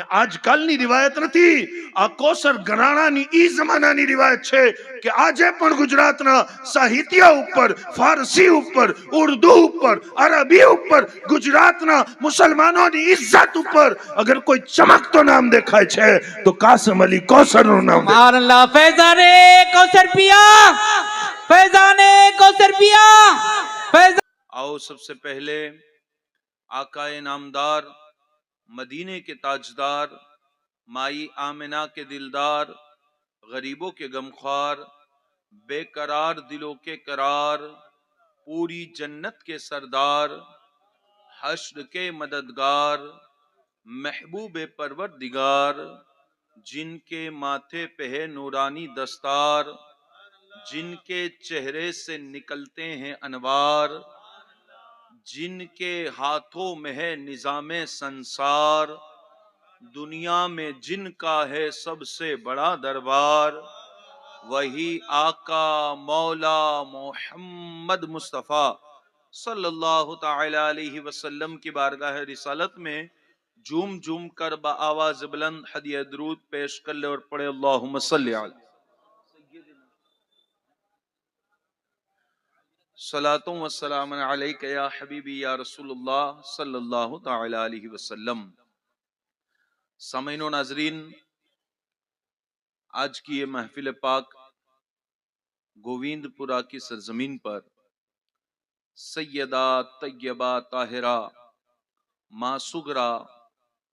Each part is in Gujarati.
આજકાલની રિવાયત નથી, આ કોસર ઘરાણાની ઈ જમાનાની રિવાયત છે કે આજે પણ ગુજરાતના સાહિત્ય ઉપર, ફારસી ઉપર, ઉર્દુ ઉપર, અરબી ઉપર, ગુજરાતના મુસલમાનોની ઇજ્જત ઉપર અગર કોઈ ચમકતો નામ દેખાય છે તો કાસમ અલી કૌસરનું નામ દેખાય. સુભાન અલ્લાહ. ફૈઝાને કૌસર પિયા, ફૈઝાને કૌસર પિયા, आओ सबसे पहले आकाए नामदार, मदीने के ताजदार, माई आमिना के दिलदार, गरीबों के गमख्वार, बेकरार दिलों के करार, पूरी जन्नत के सरदार, हश्र के मददगार, महबूब परवरदिगार, जिनके माथे पे है नूरानी दस्तार, जिनके चेहरे से निकलते हैं अनवार, जिनके हाथों में है निजामे संसार, दुनिया में जिनका है सबसे बड़ा दरबार, वही आका मौला मोहम्मद मुस्तफ़ा सल्लल्लाहु ताला अलैहि वसल्लम की बारगाह रिसालत में झूम झूम कर बाआवाज बुलंद हदिया दरूद पेश कर ले और पढ़े अल्लाहुम्मा सल्ली अला सलातों व सलाम अलैका या हबीबी या रसूलुल्लाह सल्लल्लाहु ताला अलैहि वसल्लम। सामीन व नाजरीन, आज की ये महफिल पाक गोविंदपुरा की सरजमीन पर सैयदा तैयबा ताहिरा मासुगरा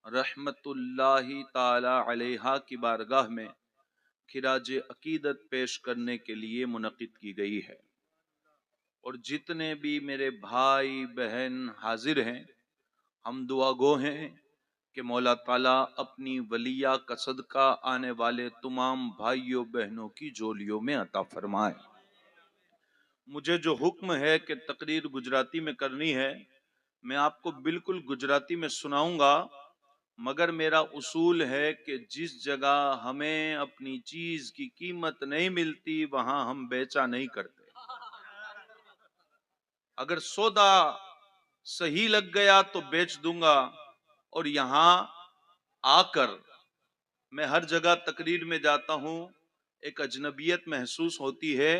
रहमतुल्लाहि ताला अलैहा की बारगाह में खिराज अकीदत पेश करने के लिए मुनक़िद की गई है। और जितने भी मेरे भाई बहन हाजिर हैं, हम दुआ गो हैं कि मौला ताला अपनी वलिया का सदका आने वाले तमाम भाइयों बहनों की झोलियों में अता फरमाए। मुझे जो हुक्म है कि तकरीर गुजराती में करनी है, मैं आपको बिल्कुल गुजराती में सुनाऊंगा, मगर मेरा उसूल है कि जिस जगह हमें अपनी चीज की कीमत नहीं मिलती वहां हम बेचा नहीं करते। अगर सौदा सही लग गया तो बेच दूंगा, और यहां आकर मैं हर जगह तकरीर में जाता हूं, एक अजनबियत महसूस होती है,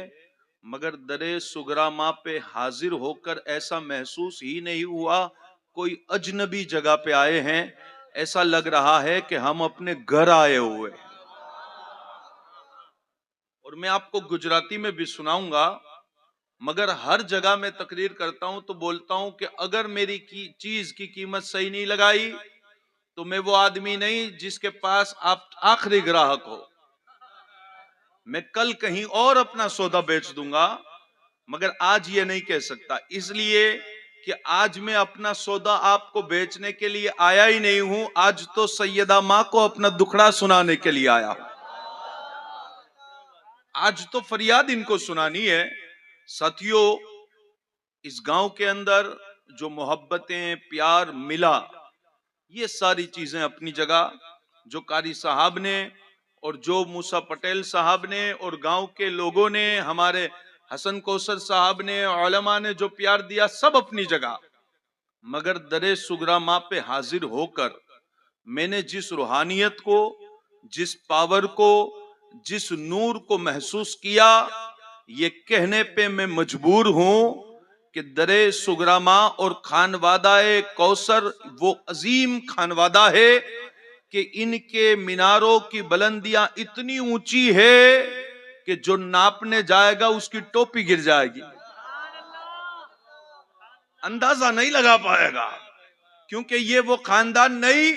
मगर दरे सुगरा माँ पे हाजिर होकर ऐसा महसूस ही नहीं हुआ कोई अजनबी जगह पे आए हैं। ऐसा लग रहा है कि हम अपने घर आए हुए हैं। और मैं आपको गुजराती में भी सुनाऊंगा, मगर हर जगह मैं तकरीर करता हूं तो बोलता हूं कि अगर मेरी चीज की कीमत सही नहीं लगाई तो मैं वो आदमी नहीं जिसके पास आप आखिरी ग्राहक हो। मैं कल कहीं और अपना सौदा बेच दूंगा, मगर आज ये नहीं कह सकता, इसलिए कि आज मैं अपना सौदा आपको बेचने के लिए आया ही नहीं हूं। आज तो सैयदा मां को अपना दुखड़ा सुनाने के लिए आया हूं। आज तो फरियाद इनको सुनानी है। साथियों, इस गांव के अंदर जो मोहब्बतें, प्यार मिला, ये सारी चीजें अपनी जगह, जो कारी साहब ने और जो मूसा पटेल साहब ने और गांव के लोगों ने, हमारे हसन कौसर साहब ने, उलमा ने जो प्यार दिया, सब अपनी जगह। मगर दरे सुगरा माँ पे हाजिर होकर मैंने जिस रूहानियत को, जिस पावर को, जिस नूर को महसूस किया, ये कहने पे मैं मजबूर हूं कि दरे सुगरामा और खानवादाए कौसर वो अजीम खानवादा है कि इनके मीनारों की बुलंदियां इतनी ऊंची है कि जो नापने जाएगा उसकी टोपी गिर जाएगी, अंदाजा नहीं लगा पाएगा। क्योंकि ये वो खानदान नहीं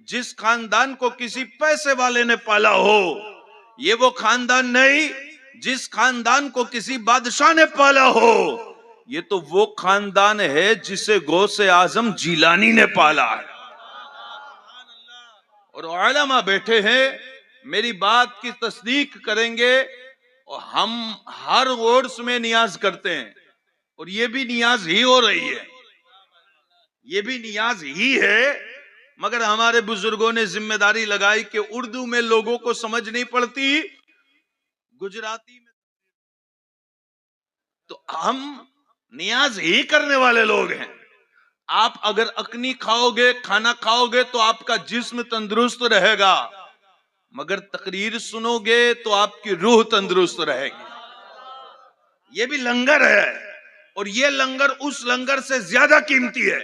जिस खानदान को किसी पैसे वाले ने पाला हो, ये वो खानदान नहीं जिस खानदान को किसी बादशाह ने पाला हो, ये तो वो खानदान है जिसे गौसे आजम जीलानी ने पाला है। और उलमा बैठे हैं, मेरी बात की तस्दीक करेंगे। और हम हर वर्ड्स में नियाज करते हैं, और ये भी नियाज ही हो रही है, ये भी नियाज ही है, मगर हमारे बुजुर्गों ने जिम्मेदारी लगाई कि उर्दू में लोगों को समझ नहीं पड़ती, गुजराती में तो हम नियाज ही करने वाले लोग हैं। आप अगर अकनी खाओगे, खाना खाओगे तो आपका जिस्म तंदुरुस्त रहेगा, मगर तकरीर सुनोगे तो आपकी रूह तंदुरुस्त रहेगी। ये भी लंगर है, और ये लंगर उस लंगर से ज्यादा कीमती है,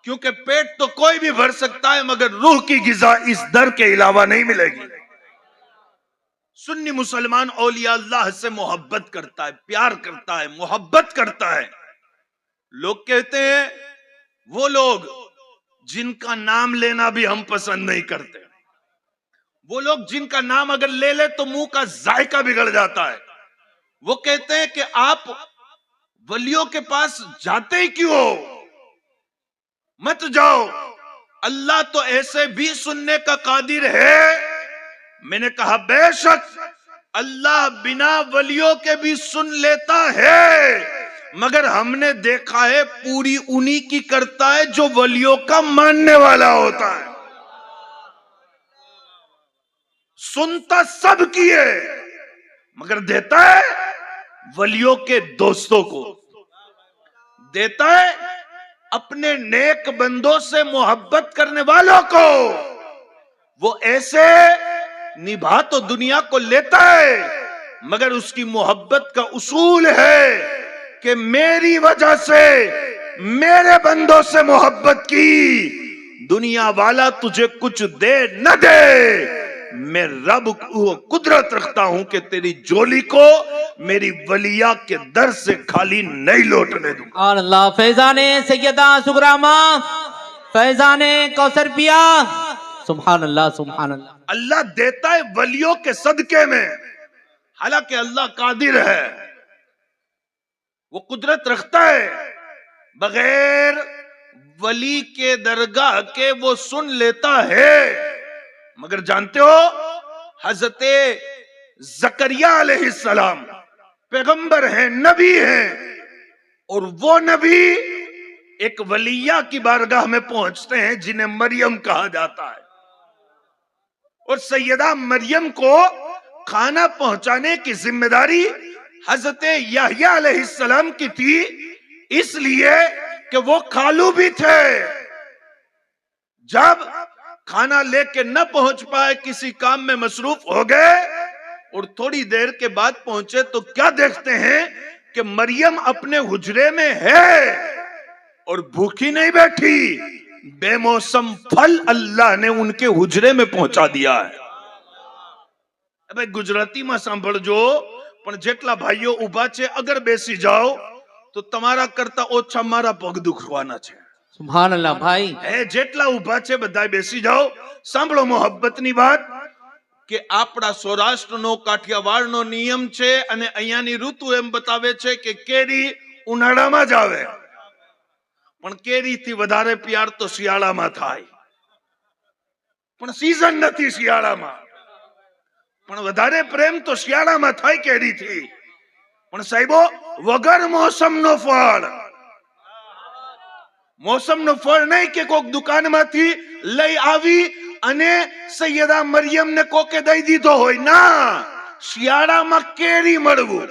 क्योंकि पेट तो कोई भी भर सकता है, मगर रूह की गिजा इस दर के अलावा नहीं मिलेगी। सुन्नी मुसलमान औलिया अल्लाह से मोहब्बत करता है, प्यार करता है, मोहब्बत करता है। लोग कहते हैं वो लोग जिनका नाम लेना भी हम पसंद नहीं करते, वो लोग जिनका नाम अगर ले ले तो मुंह का जायका बिगड़ जाता है, वो कहते हैं कि आप वलियों के पास जाते ही क्यों हो, मत जाओ, अल्लाह तो ऐसे भी सुनने का कादिर है। मैंने कहा बेशक अल्लाह बिना वलियों के भी सुन लेता है, मगर हमने देखा है पूरी उन्हीं की करता है जो वलियों का मानने वाला होता है। सुनता सब की है, मगर देता है वलियों के दोस्तों को, देता है अपने नेक बंदों से मोहब्बत करने वालों को। वो ऐसे निभा तो दुनिया को लेता है, मगर उसकी मोहब्बत का उसूल है कि मेरी वजह से मेरे बंदों से मोहब्बत की, दुनिया वाला तुझे कुछ दे न दे, मैं रब कुदरत रखता हूं कि तेरी झोली को मेरी वलिया के दर से खाली नहीं लौटने दूं। और अल्लाह फैजाने सैयदा सुगरामा, फैजाने कौसर पिया, सुभान अल्लाह सुभान अल्लाह। अल्लाह देता है वलियों के सदके में, हालांकि अल्लाह कादिर है, वो कुदरत रखता है, बगैर वली के दरगाह के वो सुन लेता है। मगर जानते हो हजरते जकरिया अलैहिस्सलाम पैगंबर हैं, नबी हैं, और वो नबी एक वलिया की बारगाह में पहुंचते हैं जिन्हें मरियम कहा जाता है, और सैयदा मरियम को खाना पहुंचाने की जिम्मेदारी हजरत याह्या अलैहिस्सलाम की थी, इसलिए कि वो खालू भी थे। जब खाना लेके न पहुंच पाए, किसी काम में मसरूफ हो गए और थोड़ी देर के बाद पहुंचे, तो क्या देखते हैं कि मरियम अपने हुजरे में है और भूखी नहीं बैठी, बेमौसम फल अल्लाह ने उनके हुजरे में पहुंचा दिया है। अबे गुजराती में सांभळजो, पण जेटला भाईओ उभा छे अगर बेसी जाओ तो तमारा करता ओछा मारा पग दुखवाना छे। सुभान अल्लाह भाई। ए जेटला उभा छे बधाय बेसी जाओ। सांभळो मोहब्बतनी बात કે આપણા સૌરાષ્ટ્રનો કાઠિયાવાડનો નિયમ છે અને અહીંયાની ઋતુ એમ બતાવે છે કે કેરી ઉનાળામાં જ આવે, પણ કેરીથી વધારે પ્યાર તો શિયાળામાં થાય, પણ સીઝન નથી શિયાળામાં, પણ વધારે પ્રેમ તો શિયાળામાં થાય કેરીથી। પણ સાહેબો વગર મોસમનો ફળ, મોસમનો ફળ નહીં કે કોક દુકાનમાંથી લઈ આવી અને સૈયદા મરિયમ ને કોકે દઈ દીધો હોય, ના, શિયાળામાં કેરી મળવું,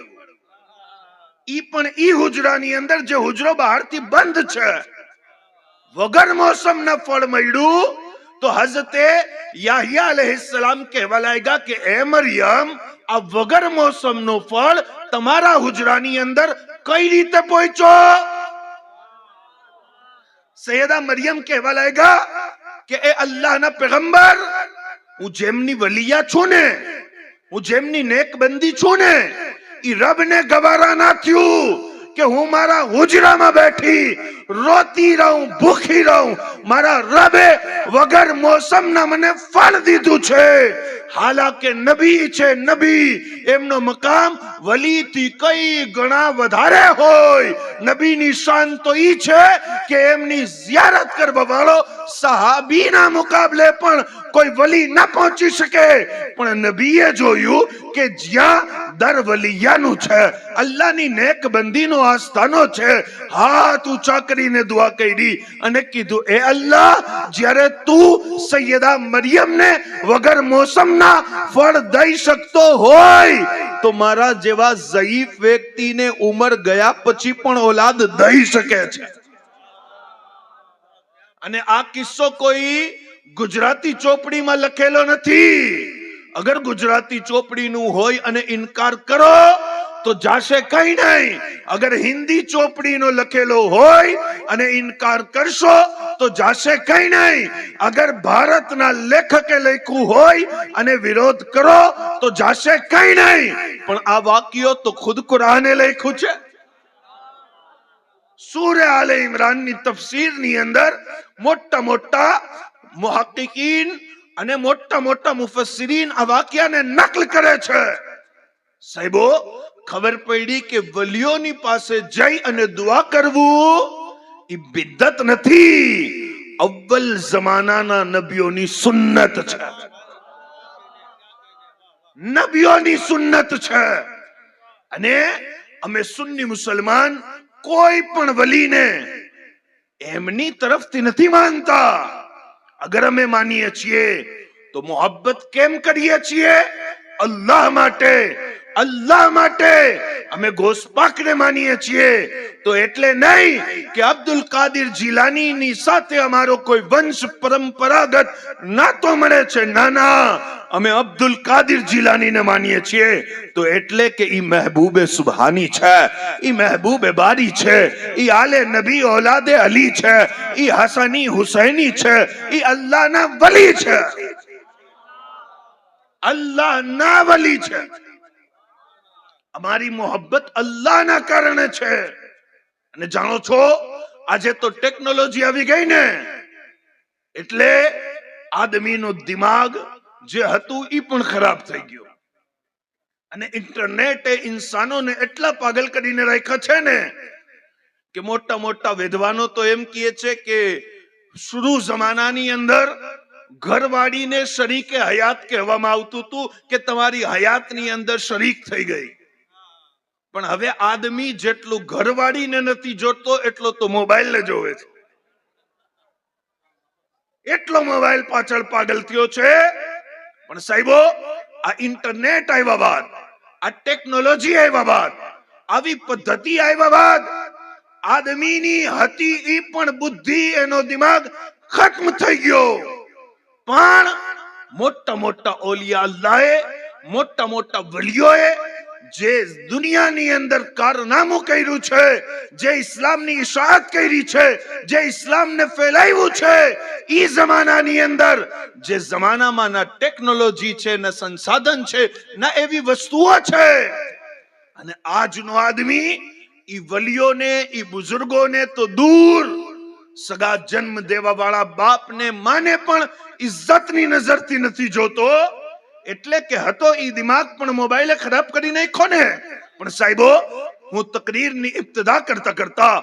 ઈ પણ ઈ હુજરાની અંદર જે હુજરો બહારથી બંધ છે, વગર મોસમના ફળ મળ્યું તો હઝરતે યાહ્યા अलैहिस्सलाम કહેવા લાગ્યા કે એ મરિયમ, આ વગર મોસમનો ફળ તમારા હુજરાની અંદર કઈ રીતે પહોંચ્યો? સૈયદા મરિયમ કહેવા લાગ્યા કે એ અલ્લાહના પેગંબર, હું જેમની વલિયા છું ને, હું જેમની નેકબંદી છું ને, ઈ રબને ગવારા ના થયું કે હું મારા હુજરામાં બેઠી રોતી રહું, ભૂખી રહું, મારા રબે વગર મોસમના મને ફળ દીધું છે। હાલાકે નબી છે, નબી, એમનો મકામ વલીથી કઈ ગણા વધારે હોય। નબીની શાન તો ઈ છે કે એમની ઝિયારત કરવા વાળો સહાબીના મુકાબલે પણ કોઈ વલી ન પહોંચી શકે, પણ નબીએ જોયું કે જ્યાં દર વલિયાનું છે, અલ્લાહની નેકબંધીનો આસ્થાનો છે, હાથ ઊંચા કરીને દુઆ કરી અને કીધું, એ અલ્લાહ, જ્યારે તું સૈયદા મરિયમને વગર મોસમના ફળ દઈ શકતો હોય તો મારા જેવા ઝઈફ વ્યક્તિને ઉંમર ગયા પછી પણ औलाद દઈ શકે છે। અને આ કિસ્સો કોઈ ગુજરાતી ચોપડીમાં લખેલો નથી. અગર ગુજરાતી ચોપડીનું હોય અને ઇનકાર કરો તો જાશે કઈ નહીં. અગર હિન્દી ચોપડીનો લખેલો હોય અને ઇનકાર કરશો તો જાશે કઈ નહીં. અગર ભારતના લેખકે લખ્યું હોય અને વિરોધ કરો તો જાશે કઈ નહીં. પણ આ વાક્યો તો ખુદ કુરાને લખ્યું છે. સૂરે આલે ઇમરાન ની તફસીર ની અંદર મોટા મોટા મુહક્કીકીન અને મોટા મોટા મુફસ્સીરીન આ વાક્યને નકલ કરે છે. સાહેબો, ખબર પડી કે વલીઓની પાસે જઈ અને દુઆ કરવું એ બિદત નથી, અવ્વલ જમાનાના નબીઓની સુન્નત છે. નબીઓની સુન્નત છે. અને અમે સુન્ની મુસલમાન કોઈ પણ વલીને એમની તરફથી નથી માનતા. અગર અમે માનીએ છીએ તો મોહબ્બત કેમ કરીએ છીએ? અલ્લાહ માટે. અલ્લાહ માટે અમે ગોસ્પાકને માનીએ છીએ તો એટલે નહીં કે અબ્દુલ કાદિર જીલાની ની સાથે અમારો કોઈ વંશ પરંપરાગત નાતો મળે છે. ના ના, અમે અબ્દુલ કાદિર જીલાની ને માનીએ છીએ તો એટલે કે ઈ મહેબૂબે સુબહાની છે, ઈ મહેબૂબે બારી છે, ઈ આલે નબી औलादे અલી છે, ઈ હસની હુસૈની છે, ઈ અલ્લાહના વલી છે. અલ્લાહના વલી છે. અમારી મોહબ્બત અલ્લાહના કારણે છે. અને જાણો છો, આજે તો ટેકનોલોજી આવી ગઈ ને, એટલે આદમીનું દિમાગ જે હતું એ પણ ખરાબ થઈ ગયું. અને ઇન્ટરનેટે ઇન્સાનોને એટલા પાગલ કરીને રાખ્યા છે ને કે મોટા મોટા વિદ્વાનો તો એમ કહે છે કે શુરુ જમાનાની અંદર ઘરવાળીને શરીકે હયાત કહેવામાં આવતું હતું કે તમારી હયાતની અંદર શરીક થઈ ગઈ. પણ હવે આદમી જેટલું ઘરવાળીને નથી જોતો એટલો તો મોબાઈલ ને જોવે છે. એટલો મોબાઈલ પાછળ પાગલ થયો છે. પણ સાહેબો, આ ઇન્ટરનેટ આવ્યા બાદ, આ ટેકનોલોજી આવ્યા બાદ, આવી પદ્ધતિ આવ્યા બાદ આદમીની હતી ઈ પણ બુદ્ધિ, એનો દિમાગ ખત્મ થઈ ગયો. પણ મોટા મોટા ઓલિયા અલ્લાહે, મોટા મોટા વલીઓએ જે દુનિયાની અંદર કારનામું કર્યું છે, જે ઇસ્લામની ઇશાઅત કરી છે, જે ઇસ્લામને ફેલાવ્યું છે, ઈ જમાનાની અંદર જે જમાનામાં ના ટેકનોલોજી છે, ના સંસાધન છે, ના એવી વસ્તુઓ છે. અને આજનો આદમી ઈ વલીઓને, ઈ બુઝુર્ગોને તો દૂર, સગા જન્મ દેવા વાળા બાપને માને પણ ઇજ્જતની નજરથી નથી જોતો. એટલે કે હતો ઈ દિમાગ પણ મોબાઈલે ખરાબ કરી નાખ્યો ને. પણ સાહેબો, હું તકરીરની ઇબ્તિદા કરતા કરતા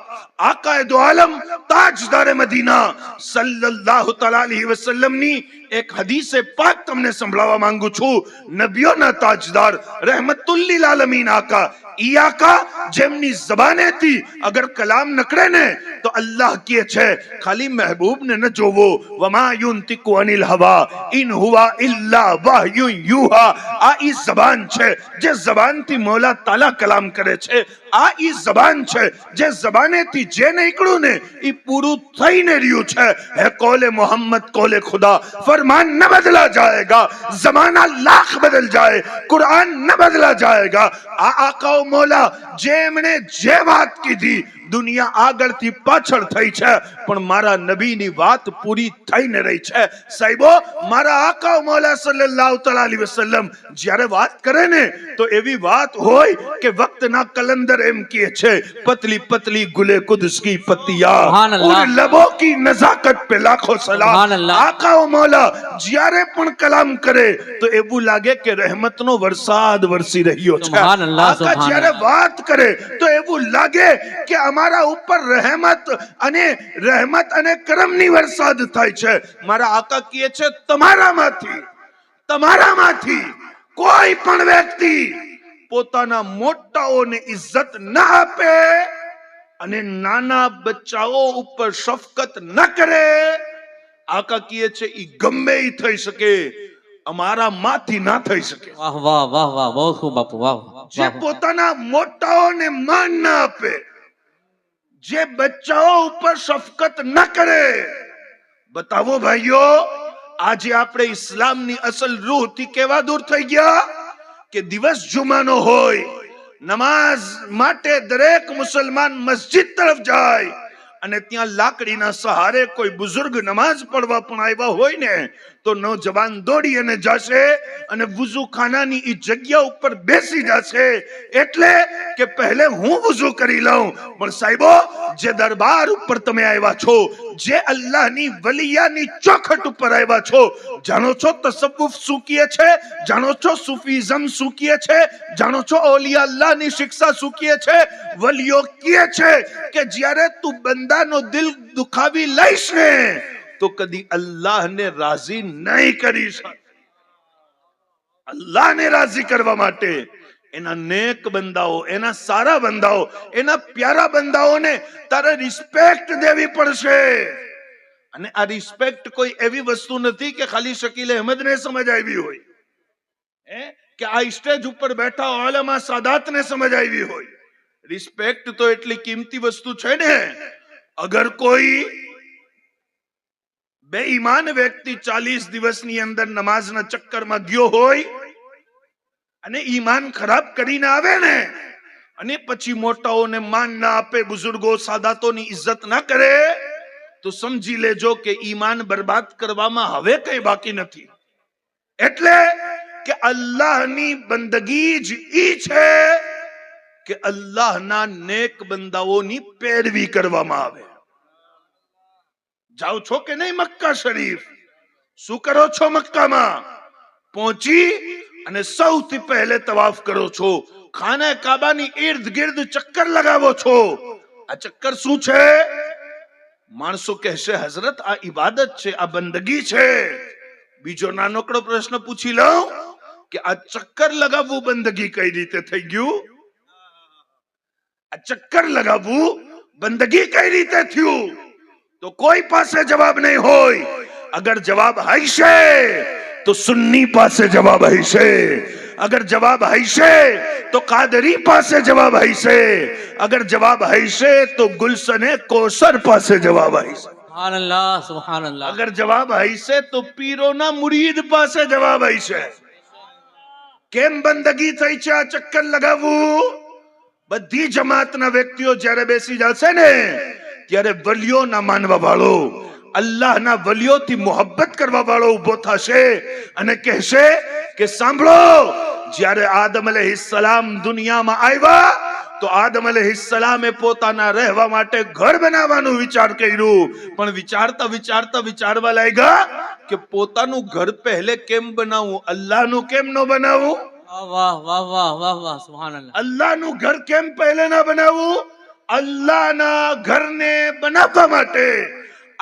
આકાએ દો આલમ તાજદાર મદીના સલ્લલ્લાહુ તઆલા અલૈહિ વસલ્લમ ની એક હદીસે પાક તમને સંભળાવવા માંગુ છું. નબીઓના તાજદાર રહેમતુલ લિલ આલમીન આકા, ઈ આકા જેમની ઝબાનેથી અગર કલામ નકળે ને તો અલ્લાહ કહે છે ખાલી મહેબૂબને ન જોવો, વમા યુન્તિકુ અનિલ હવા ઇન હુવા ઇલ્લા વહયુ યુહા. આ ઈ ઝબાન છે જે ઝબાનથી મૌલા તાલા કલામ કરે છે. આ ઈ ઝબાન છે જે ઝબાનેથી જે નીકળ્યું ને ઈ પૂરું થઈને રહ્યું છે. હે કોલે મોહમ્મદ કોલે ખુદા, फरमान न बदला जाएगा, जमाना लाख बदल जाए, कुरान न बदला जाएगा. आ आका मौला जेमने जे बात कीधी दुनिया આગળથી પાછળ થઈ છે, પણ મારા નબીની વાત પૂરી થઈને રહી છે. સાહેબો, મારા આકા મૌલા સલ્લલ્લાહુ તઆલા અલૈહિ વસલ્લમ જ્યારે વાત કરે ને તો એવી વાત હોય કે વક્તના કલંદર એમ કહે છે, પતલી પતલી ગુલે કુદસ કી પત્તિયા ઉન લબો કી નઝાકત पे लाखों सलाम. આકા મૌલા જ્યારે પણ કલામ કરે તો એવું લાગે કે રહેમતનો વરસાદ વરસી રહ્યો છે. આકા જ્યારે વાત કરે તો એવું લાગે કે અમારા ઉપર રહેમત અને કરમની વરસાદ થાય છે. મારા આકા કહે છે તમારામાંથી કોઈ પણ વ્યક્તિ પોતાના મોટાઓને ઇજ્જત ન આપે અને નાના બચ્ચાઓ ઉપર શફકત ન કરે. આકા કહે છે ઈ ગમે ઈ થઈ શકે, અમારા માંથી ના થઈ શકે. વાહ વાહ વાહ વાહ, બહુ ખૂબ બાપુ, વાહ. જે પોતાના મોટાઓને માન ના આપે, જે બચ્ચાઓ ઉપર શફકત ન કરે, બતાવો ભાઈઓ, આજે આપણે ઇસ્લામની અસલ રૂહથી કેવા દૂર થઈ ગયા કે દિવસ જુમાનો હોય, નમાઝ માટે દરેક મુસલમાન મસ્જિદ તરફ જાય અને ત્યાં લાકડીના સહારે કોઈ બુઝુર્ગ નમાઝ પડવા પણ આવ્યા હોય ને તો નોજવાન દોડી અને જશે અને વુઝુ ખાનાની ઈ જગ્યા ઉપર બેસી જશે, એટલે કે પહેલે હું વુઝુ કરી લઉં. પણ સાહેબો, જે દરબાર ઉપર તમે આવ્યા છો, જે અલ્લાહની વલિયાની ચોખટ ઉપર આવ્યા છો, જાણો છો તસવ્વુફ શું કહે છે? જાણો છો સુફીઝમ શું કહે છે? જાણો છો ઓલિયા અલ્લાહની શિક્ષા શું કહે છે? વલિયો કહે છે કે જ્યારે તું બંદાનો દિલ દુખાવી લઈશ ને તો કદી અલ્લાહને રાજી નહીં કરી શકે. અલ્લાહને રાજી કરવા માટે એના નેક બંદાઓ, એના સારા બંદાઓ, એના પ્યારા બંદાઓને તારે રિસ્પેક્ટ દેવી પડશે. અને આ રિસ્પેક્ટ કોઈ એવી વસ્તુ નથી કે ખાલી શકીલ અહેમદને સમજ આવી હોય, કે આ સ્ટેજ ઉપર બેઠા ઉલેમા સાદાતને સમજ આવી હોય. રિસ્પેક્ટ તો એટલી કિંમતી વસ્તુ છે ને, અગર કોઈ બેઈમાન વ્યક્તિ 40 દિવસની અંદર નમાઝના ચક્કરમાં ગયો હોય અને ઈમાન ખરાબ કરીને આવે ને અને પછી મોટાઓને માન ના આપે, બુઝુર્ગો સાદાતોની ઇજ્જત ના કરે, તો સમજી લેજો કે ઈમાન બરબાદ કરવામાં હવે કઈ બાકી નથી. એટલે કે અલ્લાહની બંદગી જ ઈ છે કે અલ્લાહના નેક બંદાઓની પેરવી કરવામાં આવે. જાઓ છો કે નહીં મક્કા શરીફ? શું કરો છો મક્કામાં? પહોંચી અને સૌથી પહેલે તવાફ કરો છો, ખાને કાબાની ઈર્દ ગિર્દ ચક્કર લગાવો છો. આ ચક્કર શું છે? માણસો કહેશે હઝરત આ ઇબાદત છે, આ બંદગી છે. બીજો નાનકડો પ્રશ્ન પૂછી લઉં કે આ ચક્કર લગાવવું બંદગી કઈ રીતે થઈ ગયું? આ ચક્કર લગાવવું બંદગી કઈ રીતે થયું? તો કોઈ પાસે જવાબ નહીં હોય. અગર જવાબ હશે તો સુન્ની પાસે જવાબ હશે, અગર જવાબ હશે તો કાદરી પાસે જવાબ હશે, અગર જવાબ હશે તો ગુલશને કોસર પાસે જવાબ હશે. સુબહાનલ્લાહ, સુબહાનલ્લાહ. અગર જવાબ હશે તો પીરોના મુરીદ પાસે જવાબ હશે. કેમ બંદગી થઈ છે આ ચક્કર લગાવવું? બધી જમાતના વ્યક્તિઓ જ્યારે બેસી જશે ને ત્યારે વલિયોના માનવા વાળો, અલ્લાહના વલિયોથી મોહબ્બત કરવા વાળો ઉભો થશે અને કહેશે કે સાંભળો, જ્યારે આદમ અલૈહિસ્સલામ દુનિયામાં આવ્યા તો આદમ અલૈહિસ્સલામે પોતાના રહેવા માટે ઘર બનાવવાનું વિચાર કર્યું, પણ વિચારતા વિચારતા વિચારવા લાગ્યા કે પોતાનું ઘર પહેલે કેમ બનાવવું, અલ્લાહનું કેમ ન બનાવવું? વાહ વાહ વાહ વાહ વાહ, સુબહાનલ્લાહ. અલ્લાહનું ઘર કેમ પહેલે ના બનાવવું? અલ્લાહના ઘરને બનાવવા માટે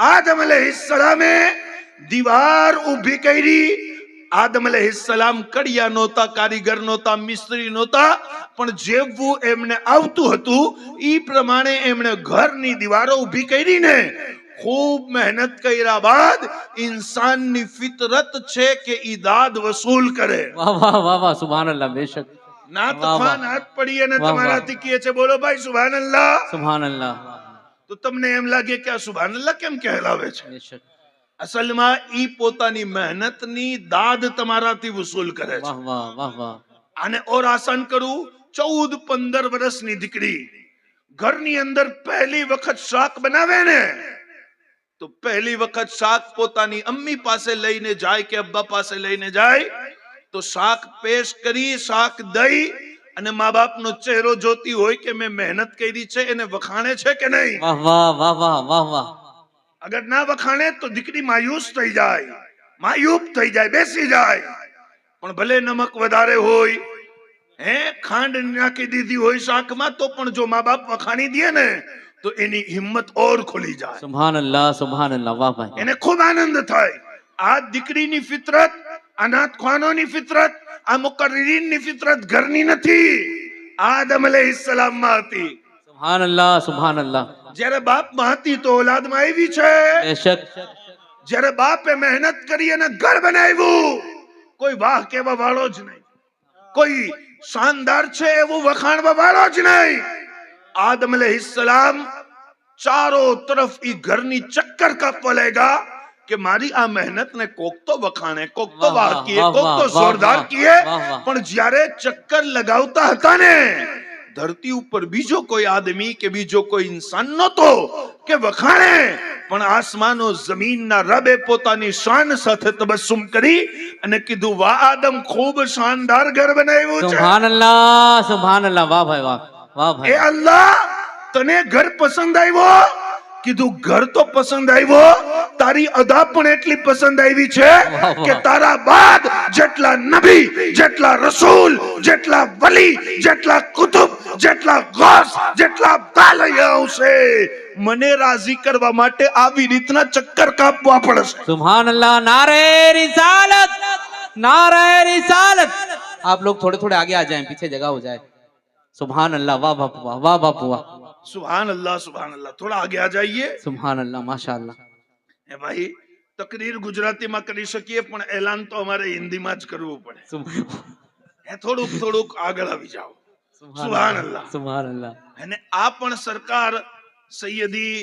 આદમ અલૈહિસ્સલામે દીવાર ઊભી કરી. આદમ અલૈહિસ્સલામ કડિયા નહોતા, કારીગર નહોતા, મિસ્ત્રી નહોતા, પણ જેવું એમને આવતું હતું ઈ પ્રમાણે એમણે ઘરની દીવારો ઊભી કરીને ખૂબ મહેનત કર્યા બાદ ઇન્સાનની ફિતરત છે કે ઈદાદ વસૂલ કરે. વાહ વાહ વાહ વાહ, સુબહાનલ્લાહ. બેશક નાત વાહ, વાહ. ખાન હાથ પડી અને વાહ, વાહ. તમારાથી કહે છે બોલો ભાઈ સુબહાનલ્લાહ. સુબહાનલ્લાહ. તો તમને એમ લાગે કે આ સુબહાનલ્લાહ કેમ કહેલાવે છે? બેશક. અસલમાં ઈ પોતાની મહેનતની દાદ તમારાથી વસૂલ કરે છે. વાહ વાહ વાહ વાહ. આને ઓર આસાન કરું, 14-15 વર્ષની દીકરી ઘરની અંદર પહેલી વખત શાક બનાવે ને તો પહેલી વખત શાક પોતાની અમ્મી પાસે લઈને જાય કે અબ્બા પાસે લઈને જાય તો શાક પેશ કરી, શાક દઈ અને મા બાપનો ચહેરો જોતી હોય કે મેં મહેનત કરી છે, એને વખાણે છે કે નહીં? વાહ વાહ વાહ વાહ વાહ વાહ. અગર ના વખાણે તો દીકરી માયુસ થઈ જાય, માયુબ થઈ જાય, બેસી જાય. પણ ભલે નમક વધારે હોય, ખાંડ નાખી દીધી હોય શાકમાં, તો પણ જો મા બાપ વખાણી દે ને તો એની હિંમત ઓર ખુલી જાય, સુબહાનલ્લાહ, સુબહાનલ્લાહ. વાહ ભાઈ. એને ખૂબ આનંદ થાય. આ દીકરીની ફિતરત, અનાથ ખાનોની ફિતરત, આ મુકર્રીરીનની ફિતરત ઘરની નથી, આદમ અલૈહિસ્સલામમાં હતી. સુબહાનલ્લાહ, સુબહાનલ્લાહ. જ્યારે બાપમાં હતી તો ઓલાદમાં આવી છે. બેશક. જ્યારે બાપે મહેનત કરી અને ઘર બનાવ્યું, કોઈ વાહ કેવા વાળો જ નહીં, કોઈ શાનદાર છે એવું વખાણવા વાળો જ નહીં. आदम अलैहिस्सलाम चारों तरफ ई घर नी चक्कर कापवा लेगा કે મારી આ મહેનત ને કોક તો વખાણે, કોક તો વાહ, વાહ કીએ, વાહ, કોક તો વાહ, જોરદાર વાહ, કીએ, વાહ, વાહ. પણ જ્યારે ચક્કર લગાવતા હતા ને ધરતી ઉપર બીજો કોઈ આદમી કે બીજો કોઈ ઇન્સાન નહોતો કે વખાણે, પણ આસમાનો જમીનના રબે પોતાની શાન સાથે તબસ્સુમ કરી અને કીધું, વાહ આદમ, ખૂબ શાનદાર ઘર બનાવ્યું છે. સુભાનઅલ્લાહ, સુભાનઅલ્લાહ. વાહ ભાઈ વાહ, વાહ એ ભાઈ. અલ્લાહ, તને ઘર પસંદ આવ્યો? કીધું, ઘર તો પસંદ આવ્યો, તારી અદા પણ એટલી પસંદ આવી છે વાહ, કે વાહ. તારા બાદ જેટલા નબી, જેટલા રસૂલ, જેટલા વલી, જેટલા કુતુબ, જેટલા ગૌસ, જેટલા અબ્દાલ આવશે, મને રાજી કરવા માટે આવી રીતના ચક્કર કાપવા પડશે. सुभान अल्लाह. नारे रिसालत, नारे रिसालत. आप लोग थोड़े थोड़े आगे आ जाएं, पीछे जगह हो जाए. सुभान अल्लाह. वाह बापू वाह, वाह बापू वाह. सुभान अल्लाह, सुभान अल्लाह. थोड़ा आगे आ जाइए. सुभान अल्लाह, माशाअल्लाह. એ ભાઈ, તકરીર ગુજરાતીમાં કરી શકીએ, પણ એલાન તો અમારે હિન્દીમાં જ કરવું પડે. એ થોડુંક થોડુંક આગળ આવી જાઓ. સુભાન અલ્લાહ. सुभान अल्लाह. અને આ પણ સરકાર સૈયદી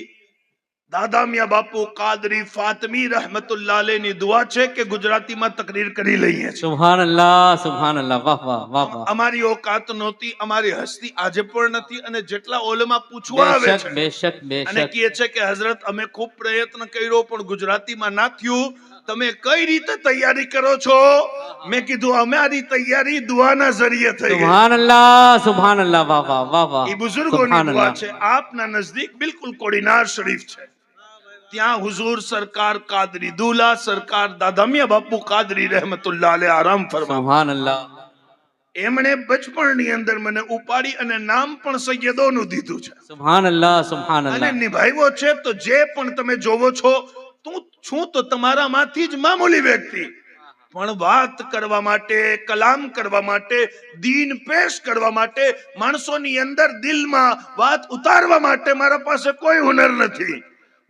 દાદા મિયા બાપુ કાદરી ફાતમી રહમતુલ્લાહ અલૈહની દુઆ છે કે ગુજરાતીમાં તકરીર કરી લઈએ છીએ. सुभान अल्लाह, सुभान अल्लाह. वाह वाह, वाह वाह. અમારી औकात નહોતી, અમારી હસ્તી આજે પણ નથી, અને જેટલા ઓલમા પૂછવા આવે बेशक છે बेशक અને बेशक. કહે છે કે હઝરત, અમે ખૂબ પ્રયત્ન કર્યો પણ ગુજરાતીમાં ના થયું, તમે કઈ રીતે તૈયારી કરો છો? મેં કીધું, અમારી તૈયારી દુઆના જરીએ થઈ ગઈ. सुभान अल्लाह, सुभान अल्लाह. वाह वाह, वाह वाह. એ બુઝુર્ગોની सुभान દુઆ अल्लाह. છે. આપના નજદીક બિલકુલ કોડીનાર શરીફ છે, ત્યાં હુઝુર સરકાર કાદરી દુલા સરકાર દાદા મિયા બાપુ કાદરી રહેમતુલ્લાહ અલૈહ આરામ ફરમાવે. सुभान अल्लाह. એમણે બચપણની અંદર મને ઉપાડી અને નામ પણ સૈયદોનું દીધું છે सुभान अल्लाह, सुभान અને अल्लाह. નિભાવ્યો છે. તો જે પણ તમે જોવો છો, તું છું તો તમારામાંથી જ મામૂલી વ્યક્તિ, પણ વાત કરવા માટે, કલામ કરવા માટે, દીન પેશ કરવા માટે, માણસોની અંદર દિલમાં વાત ઉતારવા માટે મારા પાસે કોઈ હુનર નથી.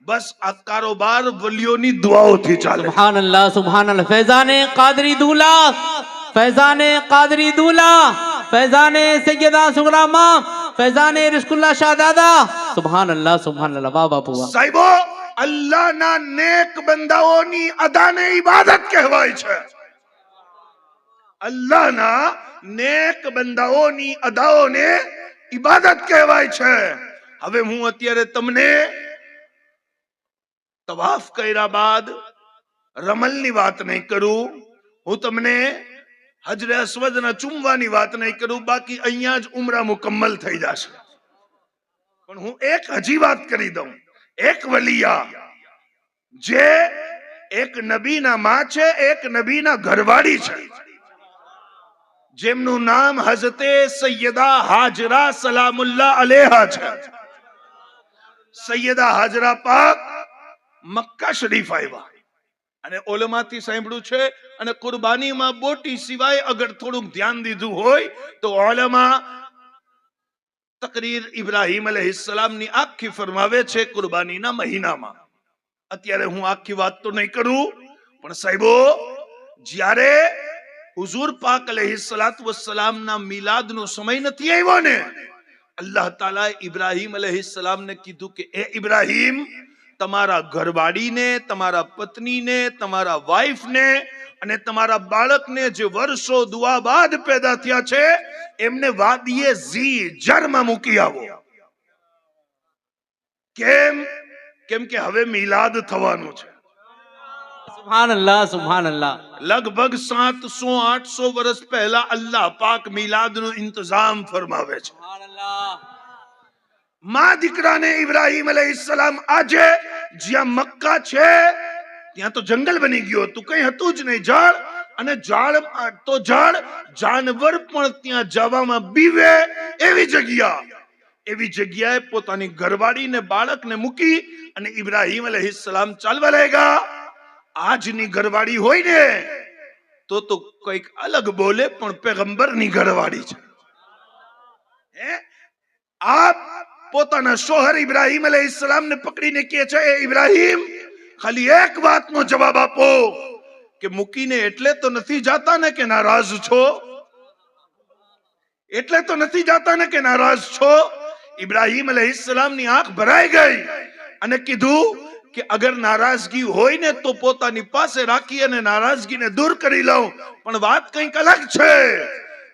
બસ આ કારોબાર વલીઓની દુઆઓથી ચાલે. सुभान अल्लाह, सुभान अल्लाह. फैजाने कादरी दूल्हा, फैजाने कादरी दूल्हा, फैजाने सैयदा सुगरा माँ, फैजाने रिस्कुल्ला शाह दादा. सुभान अल्लाह, सुभान अल्लाह. वाह बापू वाह. સાહેબો, અલ્લાહના નેક બંદાઓની અદાને ઇબાદત કહેવાય છે. અલ્લાહના નેક બંદાઓની અદાઓને ઇબાદત કહેવાય છે. હવે હું અત્યારે તમને તવાફ કર્યા બાદ રમલની વાત નહીં કરું, હું તમને હજરે અસ્વદના ચુંબવાની વાત નહીં કરું, બાકી અહીંયા જ ઉમરા મુકમ્મલ થઈ જશે. પણ હું એક હજી વાત કરી દઉં. એક વલિયા જે એક નબીના માં છે, એક નબીના ઘરવાળી છે, જેમનું નામ હઝરતે સૈયદા હાજરા સલામુલ્લાહ અલેહા છે. સૈયદા હાજરા પાક મક્કા શરીફ આવ્યા અને ઓલમાથી સાંભળ્યું છે, અને કુરબાનીમાં બોટી સિવાય અગર થોડુંક ધ્યાન દીધું હોય તો ઓલમા તકરીર ઇબ્રાહીમ અલૈહિસ્સલામની આખી ફરમાવે છે કુરબાનીના મહિનામાં. અત્યારે હું આખી વાત તો નહીં કરું, પણ સાહેબો, જ્યારે હુઝુર પાક અલૈહિસ્સલાતુ વસ્સલામના મિલાદનો સમય નથી આવ્યો ને, અલ્લાહ તાલા ઇબ્રાહીમ અલૈહિસ્સલામને કીધું કે એ ઇબ્રાહીમ, તમારા ઘરવાળીને, તમારા પત્નીને, તમારા વાઈફને અને તમારા બાળકને જે વર્ષો દુઆ બાદ પેદા થયા છે, એમને વાદીએ ઝી જરમાં મૂકી આવો. કેમ? કેમ કે હવે મિલાદ થવાનું છે. सुभान अल्लाह, सुभान अल्लाह. લગભગ 700-800 વર્ષ પહેલા અલ્લાહ પાક મિલાદનો ઇંતજામ ફરમાવે છે. सुभान अल्लाह. માં દીકરાને ઇબ્રાહીમ અલૈહિસ્સલામ આજે જ્યાં મક્કા છે ત્યાં તો જંગલ બની ગયો હતું, કઈ હતું જ નહીં, ઝાડ, અને ઝાડ તો ઝાડ, જાનવર પણ ત્યાં જવામાં બીવે એવી જગ્યાએ પોતાની ઘરવાળીને બાળકને મૂકી અને ઇબ્રાહીમ અલૈહિસ્સલામ ચાલવા લાગ્યા. આજની ઘરવાળી હોય ને તો કઈક અલગ બોલે, પણ પેગંબરની ઘરવાળી છે. આપ પોતાના શોહર ઇબ્રાહીમ અલૈહિસ્સલામને પકડીને કહે છે, એ ઇબ્રાહીમ, ખાલી એક વાતનો જવાબ આપો કે મૂકીને એટલે તો નથી જાતા ને કે નારાજ છો? એટલે તો નથી જાતા ને કે નારાજ છો? ઇબ્રાહીમ અલૈહિસ્સલામની આંખ ભરાઈ ગઈ અને કીધું કે અગર નારાજગી હોય ને તો પોતાની પાસે રાખી અને નારાજગીને દૂર કરી લઉં, પણ વાત કંઈક અલગ છે.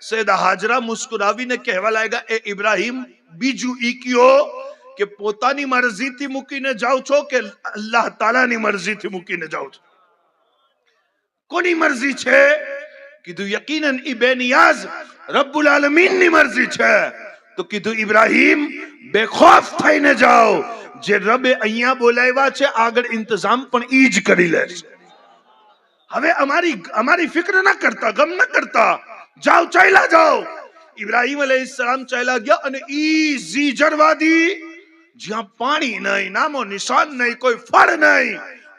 સૈયદા હાજરા મુસ્કુરાવીને કહેવા લાગ્યા, એ ઇબ્રાહીમ, બીજું ઈ કયો કે પોતાની મરજીથી મૂકીને જાઓ છો કે અલ્લાહ તાલાની મરજીથી મૂકીને જાઓ છો? કોની મરજી છે? કીધું યકીનન ઈ બેનિયાઝ રબ્બુલ આલમીનની મરજી છે. તો કીધું ઇબ્રાહીમ, બેખૌફ થઈને જાઓ. જે રબે અહીંયા બોલાવ્યા છે આગળ ઇંતજામ પણ ઈ જ કરી લે છે. હવે અમારી ફિક્ર ના કરતા, ગમ ના કરતા, જાઓ, ચાલ્યા જાઓ. ઇબ્રાહીમ અલૈહિસ્સલામ ચાલ્યા ગયા અને ઈઝી જરવાદી, જ્યાં પાણી નહીં, નામો નિશાન નહીં, કોઈ ફળ નહીં,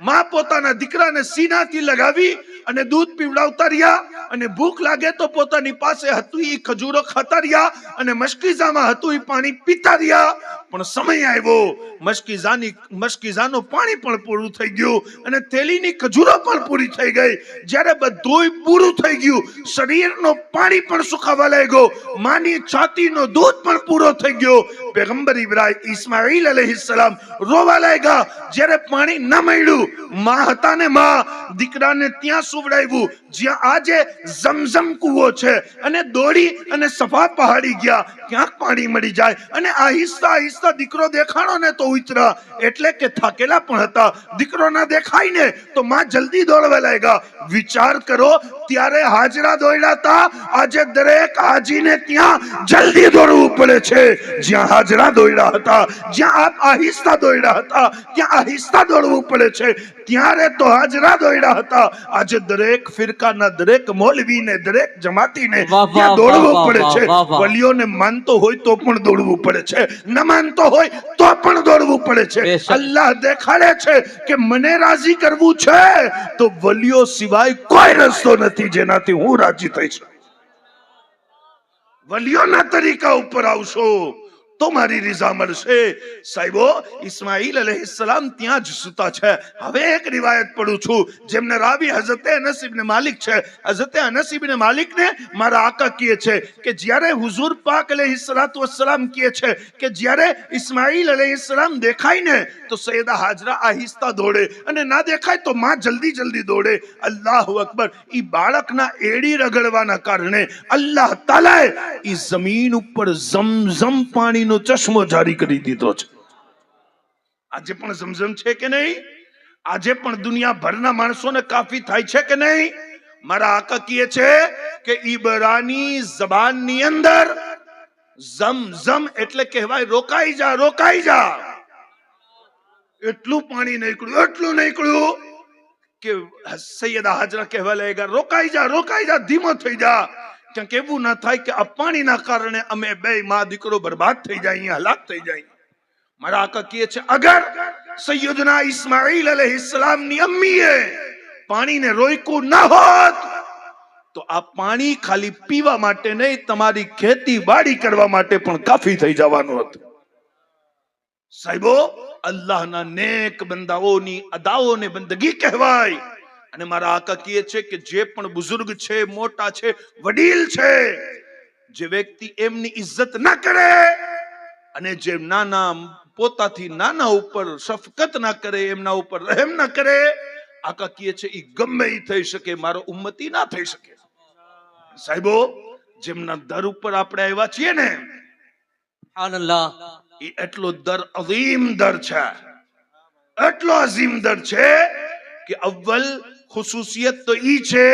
માં પોતાના દીકરાને સીનાથી લગાવી અને દૂધ પીવડાવતા રહ્યા, અને ભૂખ લાગે તો પોતાની પાસે હતું ઈ ખજૂરો ખાતા રહ્યા, અને મશકીઝામાં હતું ઈ પાણી પીતા રહ્યા. પણ સમય આવ્યો, મશકીઝાનું પાણી પણ પૂરું થઈ ગયું અને થેલીની ખજૂરો પણ પૂરી થઈ ગઈ. જ્યારે બધુંય પૂરું થઈ ગયું, શરીરનો પાણી પણ સુકાવા લાગ્યો, માની છાતીનો દૂધ પણ પૂરો થઈ ગયો, પેગમ્બર ઇસ્માઈલ અલૈહિસ્સલામ રોવા લાગ્યા. જ્યારે પાણી ન મળ્યું, માં હતા ને માં દીકરાને ત્યાં સુવડાવ્યું જ્યાં આજે ઝમઝમ કૂવો છે, અને દોડી અને સફા પહાડી ગયા ક્યાંક પાણી મળી જાય, અને આહિસ્તા આહિસ્તા દીકરો દેખાણો ને તો ઉતરા, એટલે કે થાકેલા પણ હતા. દીકરો ના દેખાય ને તો માં જલ્દી દોડવા લાગ્યા. વિચાર કરો, ત્યારે હાજરા દોડ્યા હતા, આજે દરેક હાજીને ત્યાં જલ્દી દોડવું પડે છે. જ્યાં હાજરા દોડ્યા હતા, જ્યાં આપ આહિસ્તા દોડ્યા હતા, ત્યાં આહિસ્તા દોડવું પડે છે. ત્યારે તો હાજરા દોડ્યા હતા, આજે દરેક ફિરકાના દરેક મૌલવીને, દરેક જમાતીને ત્યાં દોડવું પડે છે. વલીઓને માનતો હોય તો પણ દોડવું પડે છે, ન માનતો હોય તો પણ દોડવું પડે છે. અલ્લાહ દેખાડે છે કે મને રાજી કરવું છે તો વલીઓ સિવાય કોઈ રસ્તો નથી જેનાથી હું રાજી થઈશ. વલીઓના તરીકા ઉપર આવશો તો મારી રજા મળશે. સાહેબો, ઇસ્માઈલ અલૈહિસ્સલામ ત્યાં જ સુતા છે. હવે એક રિવાયત પડું છું, જેમને રાવી હઝરત અનસ ઇબ્ન માલિક છે. હઝરત અનસ ઇબ્ન માલિક ને મારા આકા કહે છે કે જ્યારે હુઝુર પાક અલૈહિસ્સલાતુ વસ્સલામ કહે છે કે જ્યારે ઇસ્માઈલ અલૈહિસ્સલામ દેખાય ને તો સૈયદા હાજરા આહિસ્તા દોડે, અને ના દેખાય તો માં જલ્દી જલ્દી દોડે. અલ્લાહુ અકબર. ઈ બાળકના એડી રગડવાના કારણે અલ્લાહ તાલાએ ઈ જમીન ઉપર ઝમઝમ પાણી ચશ્મો જારી કરી દીધો છે. આજે પણ ઝમઝમ છે કે નહીં? આજે પણ દુનિયાભરના માણસોને કાફી થાય છે કે નહીં? મારા આકા કહે છે કે ઈબરાની ઝબાનની અંદર ઝમઝમ એટલે કહેવાય રોકાઈ જા, રોકાઈ જા. એટલું પાણી નીકળ્યું, એટલું નીકળ્યું કે સૈયદા હાજરા કહેવા લાગ્યા, રોકાઈ જા, રોકાઈ જા, ધીમો થઈ જા. ક્યાંક એવું ના થાય કે આ પાણીના કારણે અમે બે માં દીકરો બરબાદ થઈ જાય, હલાક થઈ જાય. મારા આકા કહે છે, અગર સૈયદના ઇસ્માઈલ અલૈહિસ્સલામની અમ્મીએ પાણીને રોક્યું ન હોત તો આ પાણી ખાલી પીવા માટે નહીં, તમારી ખેતી વાડી કરવા માટે પણ કાફી થઈ જવાનું હતું. સાહેબો, અલ્લાહના નેક બંદાઓની અદાઓને બંદગી કહેવાય. અને મારા આકા કહે છે કે જે પણ બુઝુર્ગ છે, મોટા છે, વડીલ છે, જે વ્યક્તિ એમની ઇજ્જત ના કરે અને જે નાના, પોતાથી નાના ઉપર શફકત ના કરે, એમના ઉપર રહેમ ના કરે, આકા કહે છે ઈ ગમે ઈ થઈ શકે, મારો ઉમ્મતી ના થઈ શકે. સાહેબો, જેમના દર ઉપર આપણે આવ્યા છીએ ને, સુબહાનલ્લાહ, ઈ એટલો દર અઝીમ દર છે, એટલો અઝીમ દર છે કે અવ્વલ ખુસુસિયત તો ઈ છે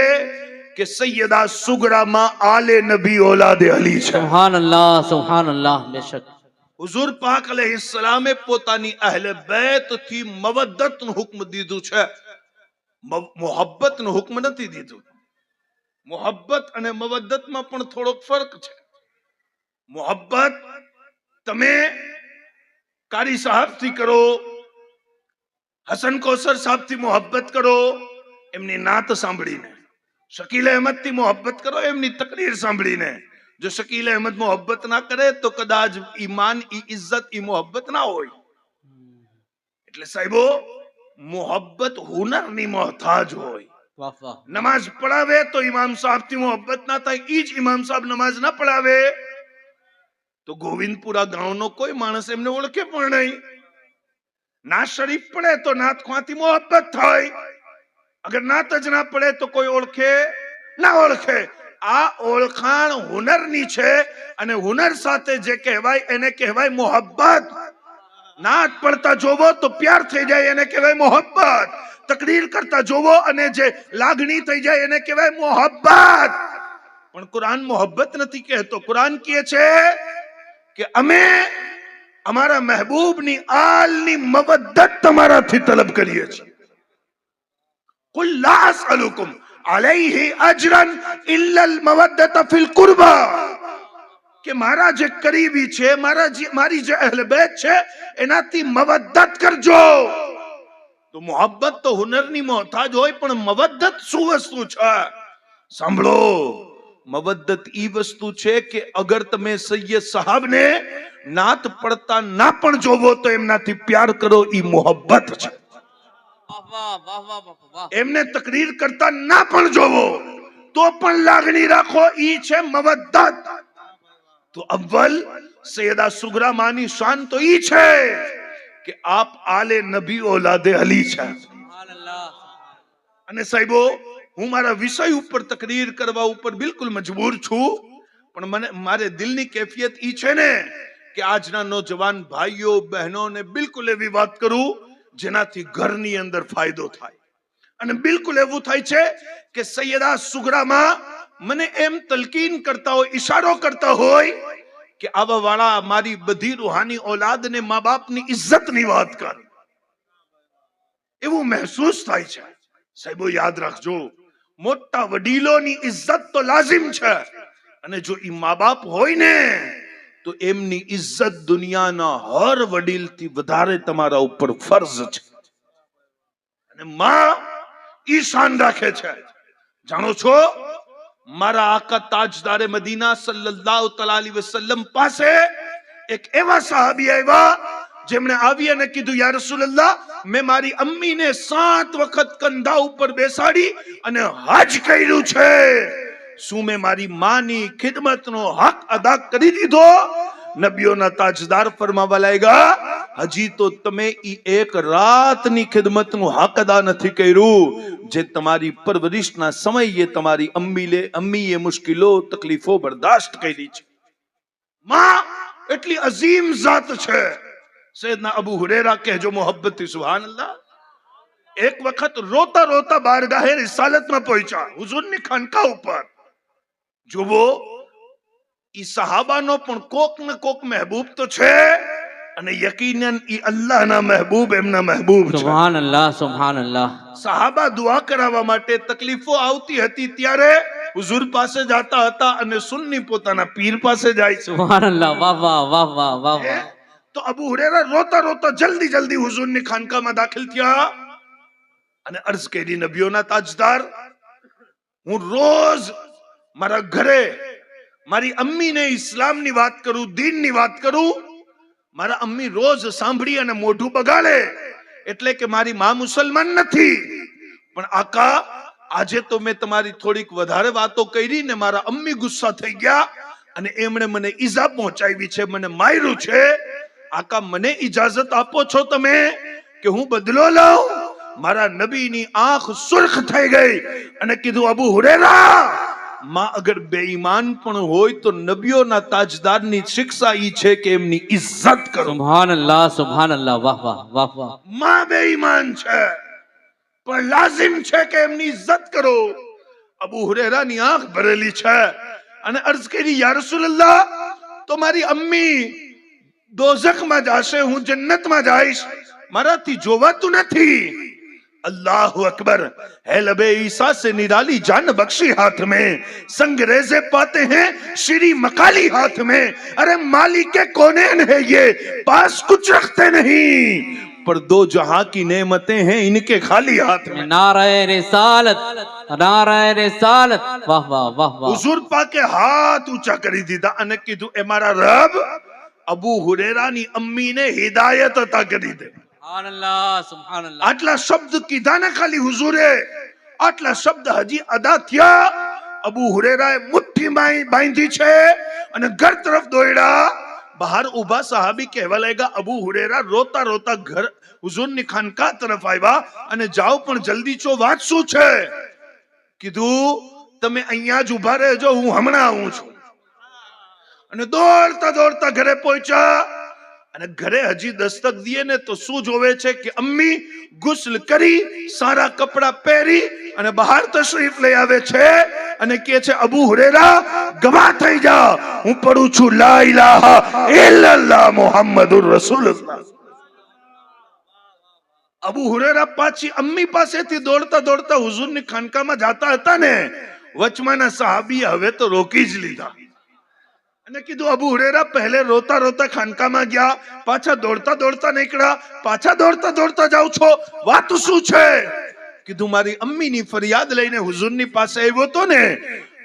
કે સૈયદા સુગરા માં આલે નબી ઓલાદે અલી છે. સુબહાનલ્લાહ, સુબહાનલ્લાહ. બેશક હુઝુર પાક અલૈહિસ્સલામે પોતાની અહલે બેત થી મવદ્દત નું હુક્મ દીધું છે, મોહબ્બત નું હુક્મ નથી દીધું. મોહબ્બત અને મવદ્દત માં પણ થોડોક ફરક છે. મોહબ્બત તમે કારી સાહેબ થી કરો, હસન કોસર સાહેબ થી મોહબ્બત કરો એમની નાત સાંભળીને, શકીલ અહેમદ થી મોહબ્બત કરો એમની તકરીર સાંભળીને. જો શકીલ અહેમદ મોહબ્બત ના કરે તો કદાચ ઈમાન, ઈ ઇજ્જત, ઈ મોહબ્બત ના હોય. એટલે સાહેબો, મોહબ્બત હુનરની મોહતાજ હોય. નમાઝ પઢાવે તો ઇમામ સાહેબ થી મોહબ્બત ના થાય, ઈ જ ઇમામ સાહેબ નમાઝ ના પઢાવે તો ગોવિંદપુરા ગામનો કોઈ માણસ એમને ઓળખે પણ નહીં. नात शरीफ पढ़े तो नात खाती मोहब्बत थाय, अगर नात ज ना पढ़े तो कोई ओळखे ना ओळखे। आ ओळखाण हुनरनी छे अने हुनर साथे जे कहेवाय एने कहेवाय मोहब्बत। नात पढ़ता जोवो तो प्यार थई जाय एने कहेवाय मोहब्बत। तकरीर करता जोवो अने जे लागणी थई जाय एने कहेवाय मोहब्बत। पण कुरान मोहब्बत नथी कहतो। कुरान कहे छे कि अमे अमारा महबूबनी आलनी मवद्दत तमाराथी तलब करीए छीए। कुल ला असअलुकुम अलैहि अजरन इल्लल मवद्दत फिल कुर्बा, के मारा जे करीबी छे, मारी जे अहले बैत छे एनाथी मवद्दत करजो। तो मोहब्बत तो हुनरनी मोहताज होय, पण मवद्दत शुं वस्तु छे? सांभळो, मवद्दत ई वस्तु छे कि अगर तमे सैयद साहब ने नात पढ़ता ना पण जोवो तो एमनाथी प्यार करो, ई मोहब्बत छे। वाह वाह वाह वाह वाह। एमने तकरीर करता ना पण जोवो तो पण लागणी राखो, ई छे मवद्दत। तो अव्वल सैयदा सुगरा मानी शान तो ई छे कि आप आले नबी औलादे अली छे। सुभान अल्लाह। अने साहिबो, હું મારા વિષય ઉપર તકરીર કરવા ઉપર બિલકુલ મજબૂર છું, પણ મને મારે દિલની કેફિયત ઈ છે ને કે આજના નોજવાન ભાઈઓ બહેનોને બિલકુલ એવી વાત કરું જેનાથી ઘરની અંદર ફાયદો થાય। અને બિલકુલ એવું થાય છે કે સૈયદા સુગરામાં મને એમ તલકીન કરતા હોય, ઈશારો કરતા હોય કે આવા વાળા મારી બધી રૂહાની औलादને મા બાપની ઇજ્જતની વાત કર, એવું મહેસૂસ થાય છે। સાહેબો યાદ રાખજો, मोटा वडीलोनी इज्जत तो लाजिम छे, अने जो ई माँ बाप होय ने तो एमनी इज्जत दुनियाना हर वडील थी वधारे तमारा ऊपर फर्ज छे। अने मां ई शान राखे छे। जानो छो, मारा आका ताजदारे मदीना सल्लल्लाहु अलैहि वसल्लम पासे एक एवा सहाबी आव्या जेमणे आवी अने कीधुं, या रसूलल्लाह, मैं मारी अम्मी ने 7 वखत कंधा ऊपर बेसाड़ी अने हज कर्યું છે, શું मैं मारी मानी खिदमतनो हक अदा करी दीधो? नबीओना ताजदार फरमावा लाग्या, हजी तो तमे ई एक रातनी खिदमतनो हक अदा નથી કર્યું જે તમારી પરવરિશના સમયે તમારી અમ્મીએ મુશ્કેલો તકલીફો બરદાસ્ત કરી છે। માં એટલી અઝીમ જાત છે। सैयदना अबू हुरैरा कहजो मोहब्बत थी, सुभान अल्लाह। एक वक्त रोता रोता बारगाहे रिसालत में पहुंचा, हुजूरनी खानका ऊपर। जो वो ई सहाबानो पण कोक न कोक महबूब तो छे, अने यकीनन ई अल्लाहना महबूब एमना महबूब छे। सुभान अल्लाह सुभान अल्लाह। सहाबा दुआ करावा माटे तकलीफो आवती हती त्यारे हुजूर पासे जाता हता अने सुन्नी पोताना पीर पासे जाय छे। सुभान अल्लाह। वाह वाह वाह वाह वाह वाह। तो अबू हुरैरा रोता रोता जल्दी जल्दी हुजूरनी खानकामां दाखिल थया अने अर्ज करी, नबीओना ताजदार, हूँ रोज मारा घरे मारी अम्मी ने इस्लाम नी बात करूं, दीन नी बात करूं, मारा अम्मी रोज सांभળી अने मोढું बगाड़े, એટલે કે મારી માં મુસલમાન નથી। પણ આકા, આજે તો મેં તમારી થોડીક વધારે વાતો કરી ને મારા અમ્મી ગુસ્સા થઈ ગયા અને એમણે મને ઈજા પહોંચાવી છે, મને માર્યું છે। आका मने इजाजत आपो छो तमे कि हूँ बदलो लाऊं? मारा नबीनी आंख सुर्ख थई गई अने कीधुं, अबू हुरैरा, मां अगर बेईमान पण होय तो नबीओना ताजदारनी शिक्षा ई छे कि एमनी इज्जत करो। सुभान अल्लाह सुभान अल्लाह। वाह वाह वाह वाह। मां बेईमान छे पण लाजिम छे कि एमनी इज्जत करो। अबू हुरैरानी आंख भरेली छे अने अर्ज करी, या रसूलल्लाह, तो मारी अम्मी दोजख में जाशे, हूँ जन्नत में जाइश, माराथी जोवातुं नथी। अल्लाहु अकबर। है लबे ईसा से निराली जान बख्शी हाथ में, संगरेजे पाते हैं श्री मकाली हाथ में। अरे मालिक के कौनेन है ये, पास कुछ रखते नहीं, पर दो जहां की नेमतें हैं इनके खाली हाथ में। नाराए रिसालत, नाराए रिसालत। वाह वाह वाह वाह। हुजूर पाके हाथ ऊंचा करी दीधा अने कीधुं, ए मारा रब, अबू हुरैरानी अम्मी ने हिदायत अता करी दे। सुभान अल्लाह सुभान अल्लाह। आटला शब्द कीधा ने खाली हुजूरे, आटला शब्द हजी अदा थया। अबू हुरैराए मुठ्ठी में बांधी छे अने घर तरफ दौड़ा। બહાર ઉભા સહાબી કહેવા લાગ્યા, અબુ હુરેરા રોતા રોતા ઘર હુઝુરની ખાનકા તરફ આવ્યા અને જાઓ પણ જલ્દી છો, વાત શું છે? કીધું તમે અહીંયા જ ઉભા રહેજો, હું હમણાં આવું છું. અને દોડતા દોડતા ઘરે પહોંચ્યા અને ઘરે હજી દસ્તક દીએ ને તો શું જોવે છે કે અમ્મી ગુસ્લ કરી, સારા કપડા પહેરી અને બહાર તશરીફ લઈ આવે છે અને કહે છે અબુ હુરેરા ગવાહ થઈ જા, હું પડું છું લા ઇલાહા ઇલ્લલ્લાહ મુહમ્મદુર રસૂલુલ્લાહ. અબુ હુરેરા પાછી અમ્મી પાસેથી દોડતા દોડતા હુઝુરની ખાનકામાં જાતા હતા ને, વચમાંના સહાબીએ હવે તો રોકી જ લીધા અને કીધું અબુ હુરેરા પહેલે રોતા રોતા ખાનકામાં ગયા, પાછા દોડતા દોડતા નીકળ્યા, પાછા દોડતા દોડતા જાવ છો, વાત શું છે? કીધું મારી અમ્મીની ફરિયાદ લઈને હુઝુરની પાસે આવ્યો તો ને,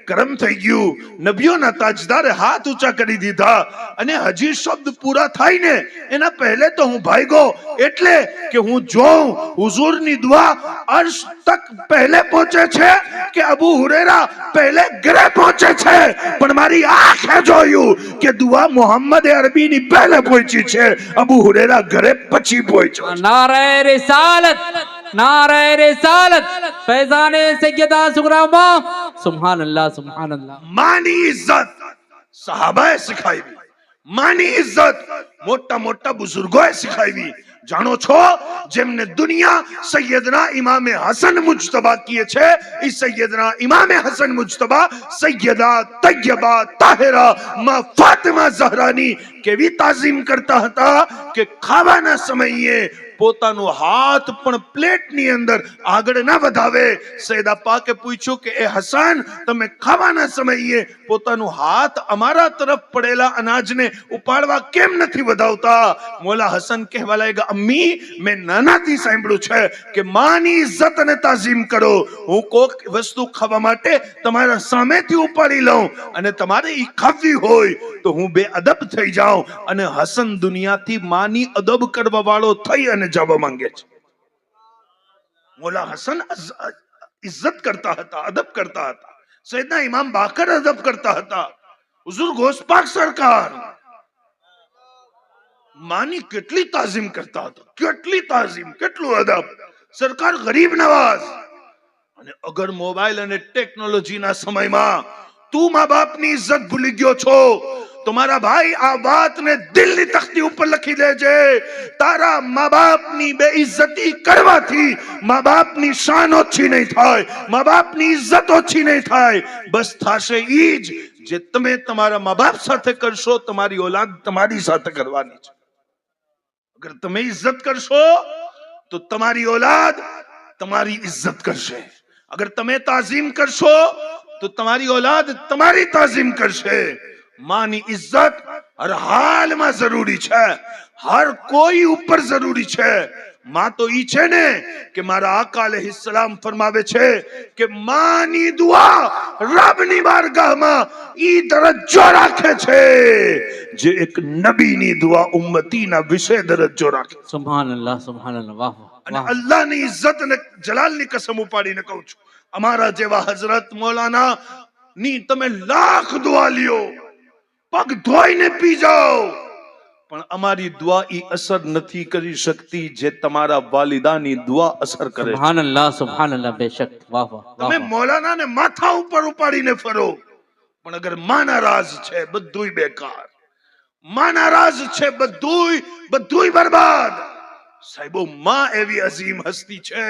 કરમ થઈ ગયું, નબીઓના તાજદારે હાથ ઊંચા કરી દીધા અને હજી શબ્દ પૂરા થાય ને એના પહેલે તો હું ભાગ્યો, એટલે કે હું જોઉં હુઝુરની દુઆ અર્શ તક પહેલે પહોંચે છે કે અબુ હુરેરા પહેલે ઘરે પહોંચે છે, પણ મારી આંખે જોયું કે દુઆ મોહમ્મદ અરબીની પહેલે પહોંચી છે, અબુ હુરેરા ઘરે પછી પહોંચ્યો. नारे रिसालत, नारे रिसालत, फैजाने सैयदा सुगरा मां. सुभान अल्लाह, सुभान अल्लाह. मानी इज्जत सहाबाए सिखावी, मानी इज्जत મોટા મોટા બુઝુર્ગોએ શીખાવી. જાણો છો જેમને દુનિયા સૈયદના ઇમામે હસન મુજતબા કહે છે, એ સૈયદના ઇમામે હસન મુજતબા સૈયદા તૈયબા તાહિરા માં ફાતિમા ઝહરાની કેવી તાઝીમ કરતા હતા કે ખાવાના સમયે પોતાનો હાથ પણ પ્લેટની અંદર આગળ ના વધાવે. સૈયદા પાકે પૂછ્યું કે એ હસન તમે ખાવાના સમયે પોતાનો હાથ અમારા તરફ પડેલા અનાજને ઉપાડવા કેમ નથી વધાવતા? મોલા હસન કહેવા લાગ્યા અમ્મી મેં નાનાથી સાંભળ્યું છે કે માની ઇજ્જત અને તાઝીમ કરો. હું કોક વસ્તુ ખાવા માટે તમારા સામેથી ઉપાડી લઉં અને તમારે ઈ ખાવી હોય તો હું બેઅદબ થઈ જાઉં. અને હસન દુનિયાથી માની અદબ કરવા વાળો થઈ અને જવા માંગે છે. મોલા હસન ઇજ્જત કરતા હતા, અદબ કરતા હતા. સૈયદના ઇમામ બાકર અદબ કરતા હતા. હુઝુર ગોસ્પાક સરકાર માની કેટલી તાઝીમ કરતા હતા, કેટલી તાઝીમ, કેટલું અદબ. સરકાર ગરીબ નવાઝ. અને અગર મોબાઈલ અને ટેકનોલોજીના સમયમાં તું મા બાપની ઇજ્જત ભૂલી ગયો છો તો મારા ભાઈ આ વાતને દિલની તખ્તી ઉપર લખી દેજે. તારા મા બાપની બેઇજ્જતી કરવાથી મા બાપની શાન ઓછી નહીં થાય, મા બાપની ઇજ્જત ઓછી નહીં થાય. બસ થાશે ઈ જ જે તમે તમારા મા બાપ સાથે કરશો, તમારી ઓલાદ તમારી સાથે કરવાની છે. અગર તમે ઇજ્જત કરશો તો તમારી ઓલાદ તમારી ઇજ્જત કરશે. અગર તમે તાઝીમ કરશો તો તમારી ઓલાદ તમારી તાઝીમ કરશે. માની ઇજ્જત હર હાલમાં જરૂરી છે, હર કોઈ ઉપર જરૂરી છે. માં તો ઈ છે ને કે મારા આકા અલૈહિસ્સલામ ફરમાવે છે કે માની દુઆ રબની બારગાહમાં ઈ દરજ્જો રાખે છે જે એક નબીની દુઆ ઉમ્મતીના વિશે દરજ્જો રાખે. सुभान अल्लाह, सुभान अल्लाह. वाह અને અલ્લાહની ઇજ્જત અને જલાલની કસમ ઉપાડીને કહું છું, અમારા જેવા હઝરત મૌલાના ની તમે લાખ દુઆ લ્યો, પગ ધોઈને પી જાઓ, પણ અમારી દુઆ ઈ અસર નથી કરી શકતી જે તમારા વાલિદાની દુઆ અસર કરે. सुभान अल्लाह, सुभान अल्लाह. बेशक. वाह वाह. તમે મૌલાનાને માથા ઉપર ઉપાડીને ફરો, પણ અગર માના રાજ છે બધુંય બેકાર, માના રાજ છે બધુંય બરબાદ. સાહેબો માં એવી અઝીમ હસ્તી છે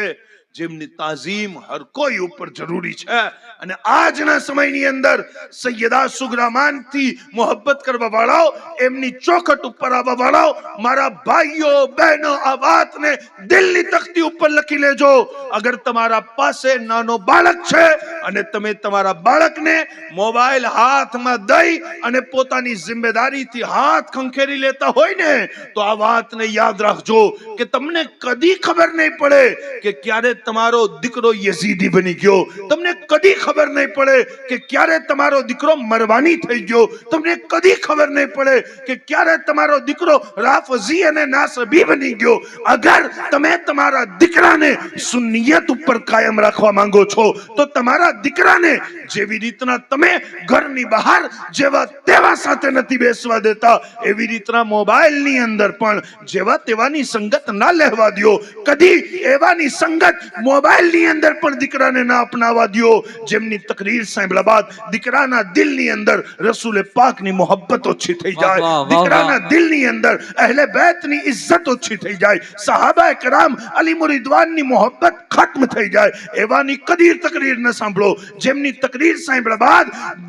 જેમની તાઝીમ હર કોઈ ઉપર જરૂરી છે. અને આજના સમયની અંદર સૈયદા સુગરામાનથી મોહબ્બત કરવા વાળાઓ, એમની ચોખટ ઉપર આવવા વાળાઓ, મારા ભાઈઓ બહેનો આ વાતને દિલની તખ્તી ઉપર લખી લેજો. અગર તમારા પાસે નાનો બાળક છે અને તમે તમારા બાળકને મોબાઈલ હાથમાં દઈ અને પોતાની જિમ્મેદારીથી હાથ ખંખેરી લેતા હોય ને તો આ વાતને યાદ રાખજો કે તમને કદી ખબર નહીં પડે કે ક્યારે તમારો દીકરો યઝીદી બની ગયો, તમને કદી ખબર નહીં પડે કે ક્યારે તમારો દીકરો મરવાની થઈ ગયો, તમને કદી ખબર નહીં પડે કે ક્યારે તમારો દીકરો રાફઝી અને નાસબી બની ગયો. અગર તમે તમારા દીકરાને સુન્નિયત ઉપર કાયમ રાખવા માંગો છો તો તમારા દીકરાને જેવી રીતના તમે ઘરની બહાર જેવા તેવા સાથે નથી બેસવા દેતા, એવી રીતના મોબાઈલની અંદર પણ જેવા તેવાની સંગત ના લેવા દો. કદી એવાની સંગત મોબાઈલની અંદર પણ દીકરાને ના અપનાવવા દો જેમની તકરીર સાંભળ્યા બાદ દીકરાના દિલની અંદર રસૂલે પાકની મોહબ્બત ઓછી થઈ જાય, દીકરાના દિલની અંદર અહેલે બેતની ઇજ્જત ઓછી થઈ જાય, સહાબા કરામ અલી મુરીદવાનની મોહબ્બત ખત્મ થઈ જાય. એવાની કદી તકરીર ન સાંભળો જેમની તકરીર સાંભળ્યા બાદ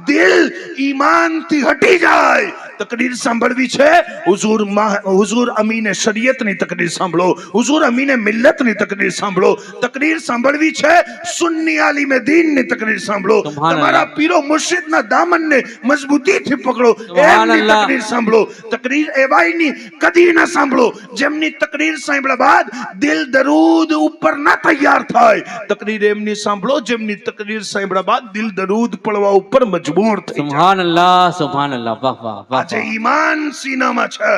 દિલ ઈમાનથી હટી જાય. તકરીર સાંભળવી છે હુઝુર અમીને શરીયતની તકરીર સાંભળો, હુઝુર અમીને મિલ્લતની તકરીર સાંભળો. તકરીર સાંભળવી છે સુન્ની આલિમે દીનની તકરીર સાંભળો, તમારા પીરો મુર્શિદના દામનને મજબૂતીથી પકડો, એમની તકરીર સાંભળો. તકરીર એવાયની કદી ન સાંભળો જેમની તકરીર સાંભળ્યા બાદ દિલ દરૂદ ઉપર ના તૈયાર થાય. તકરીર એમની સાંભળો જેમની તકરીર સાંભળ્યા બાદ દિલ દરૂદ પડવા ઉપર મજબૂર થઈ જાય. સુભાનઅલ્લાહ, સુભાનઅલ્લાહ, વાહ વાહ વાહ. આજે ઈમાન સીનામાં છે,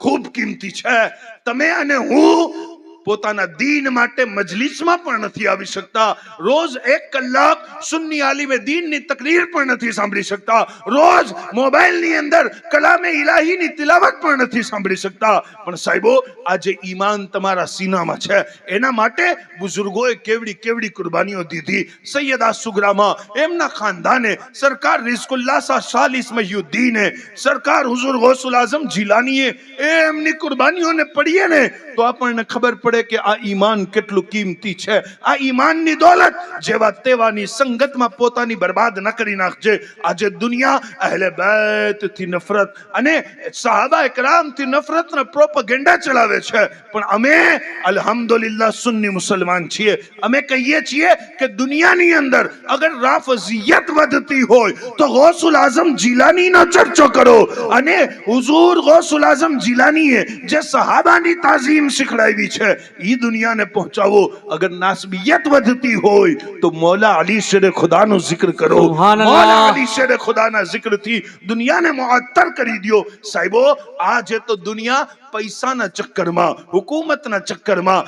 ખૂબ કિંમતી છે. તમે અને હું પોતાના દીન માટે મજલિસમાં પણ નથી આવી શકતા, રોજ 1 કલાક સુન્ની આલિમે દીનની તકરીર પણ નથી સાંભળી શકતા, રોજ મોબાઈલની અંદર કલામે ઇલાહીની તિલાવત પણ નથી સાંભળી શકતા. પણ સાહેબો, આજે ઈમાન તમારા સીનામાં છે, એના માટે બુઝુર્ગોએ કેવડી કેવડી કુરબાનીઓ દીધી. સૈયદા સુગરામાં એમના ખાનદાને, સરકાર રિઝકુલ્લાહ શાહ શાલિસ મહિયુદ્દીને, સરકાર હુઝુર ગૌસુલ આઝમ જીલાનીએ એમની કુરબાનીઓને પડીએ ને તો આપણને ખબર પડે કે આ ઈમાન કેટલું કિંમતી છે. આ ઈમાનની દોલત જેવા તેવાની સંગતમાં પોતાની બરબાદ ન કરી નાખજે. આજે દુનિયા અહેલે બેતથી નફરત અને સહાબા કરામથી નફરતના પ્રોપેગેન્ડા ચલાવે છે, પણ અમે અલ્હમ્દુલિલ્લાહ સુન્ની મુસલમાન છીએ. અમે કહીએ છીએ કે દુનિયાની અંદર અગર રાફઝિયત વધતી હોય તો ગૌસુલ આઝમ જીલાનીનો ચર્ચો કરો, અને હુઝુર ગૌસુલ આઝમ જીલાનીએ જે સહાબાની તાઝીમ શીખડાવી છે ઈ દુનિયાને પહોંચાવો. અગર નાસબિયત વધતી હોય તો મૌલા અલી શેર ખુદાનો જિક્ર કરો, મૌલા અલી શેર ખુદાના જિક્રથી દુનિયાને મુઅત્તર કરી દો. સાહેબો, આજે તો દુનિયા પૈસાના ચક્કરમાં, હુકુમતના ચક્કરમાં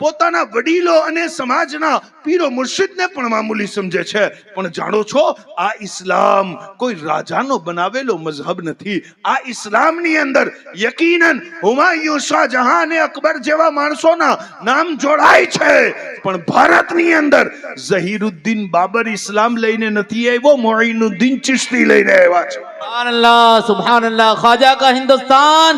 પોતાના વડીલો અને સમાજના પીરો મુર્શિદને પણ મામૂલી સમજે છે. પણ જાણો છો, આ ઇસ્લામ કોઈ રાજાનો બનાવેલો મઝહબ નથી. આ ઇસ્લામની અંદર યકીનન હુમાયું, શાહજહાં અને અકબર જેવા માણસોના નામ જોડાય છે, પણ ભારતની અંદર ઝહીરુદ્દીન બાબર ઇસ્લામ લઈને નથી આવ્યો, મોઈનુદ્દીન ચિશ્તી લઈને આવ્યા છે. સુભાનઅલ્લાહ, સુભાનઅલ્લાહ. ખ્વાજા કા હિન્દુસ્તાન,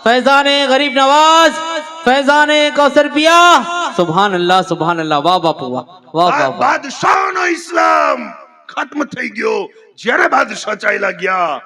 ફૈઝાને ગરીબ નવાઝ, ફૈઝાને કૌસર પિયા. સુભાનઅલ્લાહ, સુભાનઅલ્લાહ, વાહ બાપુ વાહ, વાહ વાહ. બાદશાહનો ઇસ્લામ ખત્મ થઈ ગયો જ્યારે બાદશાહ ચાલ્યા ગયા.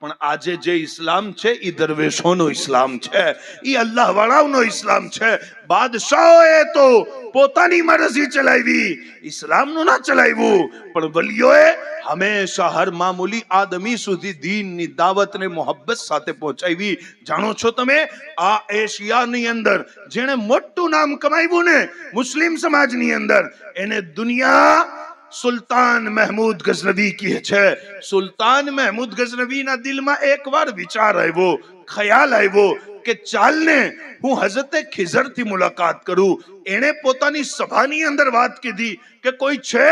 પણ આજે જે ઇસ્લામ છે એ દરવેશોનો ઇસ્લામ છે, એ અલ્લાહ વાળાઓનો ઇસ્લામ છે. બાદશાહોએ તો પોતાની મરજી ચલાવી, ઇસ્લામનું ના ચલાવ્યું, પણ વલીઓએ હંમેશા હર મામૂલી આદમી સુધી દીનની દાવતને મોહબ્બત સાથે પહોંચાવી. જાણો છો તમે, આ એશિયાની અંદર જેણે મોટું નામ કમાવ્યું ને મુસ્લિમ સમાજની અંદર, એને દુનિયા સુલ્તાન મહેમૂદ ગઝનવી કહે છે. સુલ્તાન મહેમૂદ ગઝનવીના દિલમાં એકવાર વિચાર આવ્યો, ખ્યાલ આવ્યો કે ચાલને હું હઝરતે ખિઝરથી મુલાકાત કરું. એણે પોતાની સભાની અંદર વાત કીધી કે કોઈ છે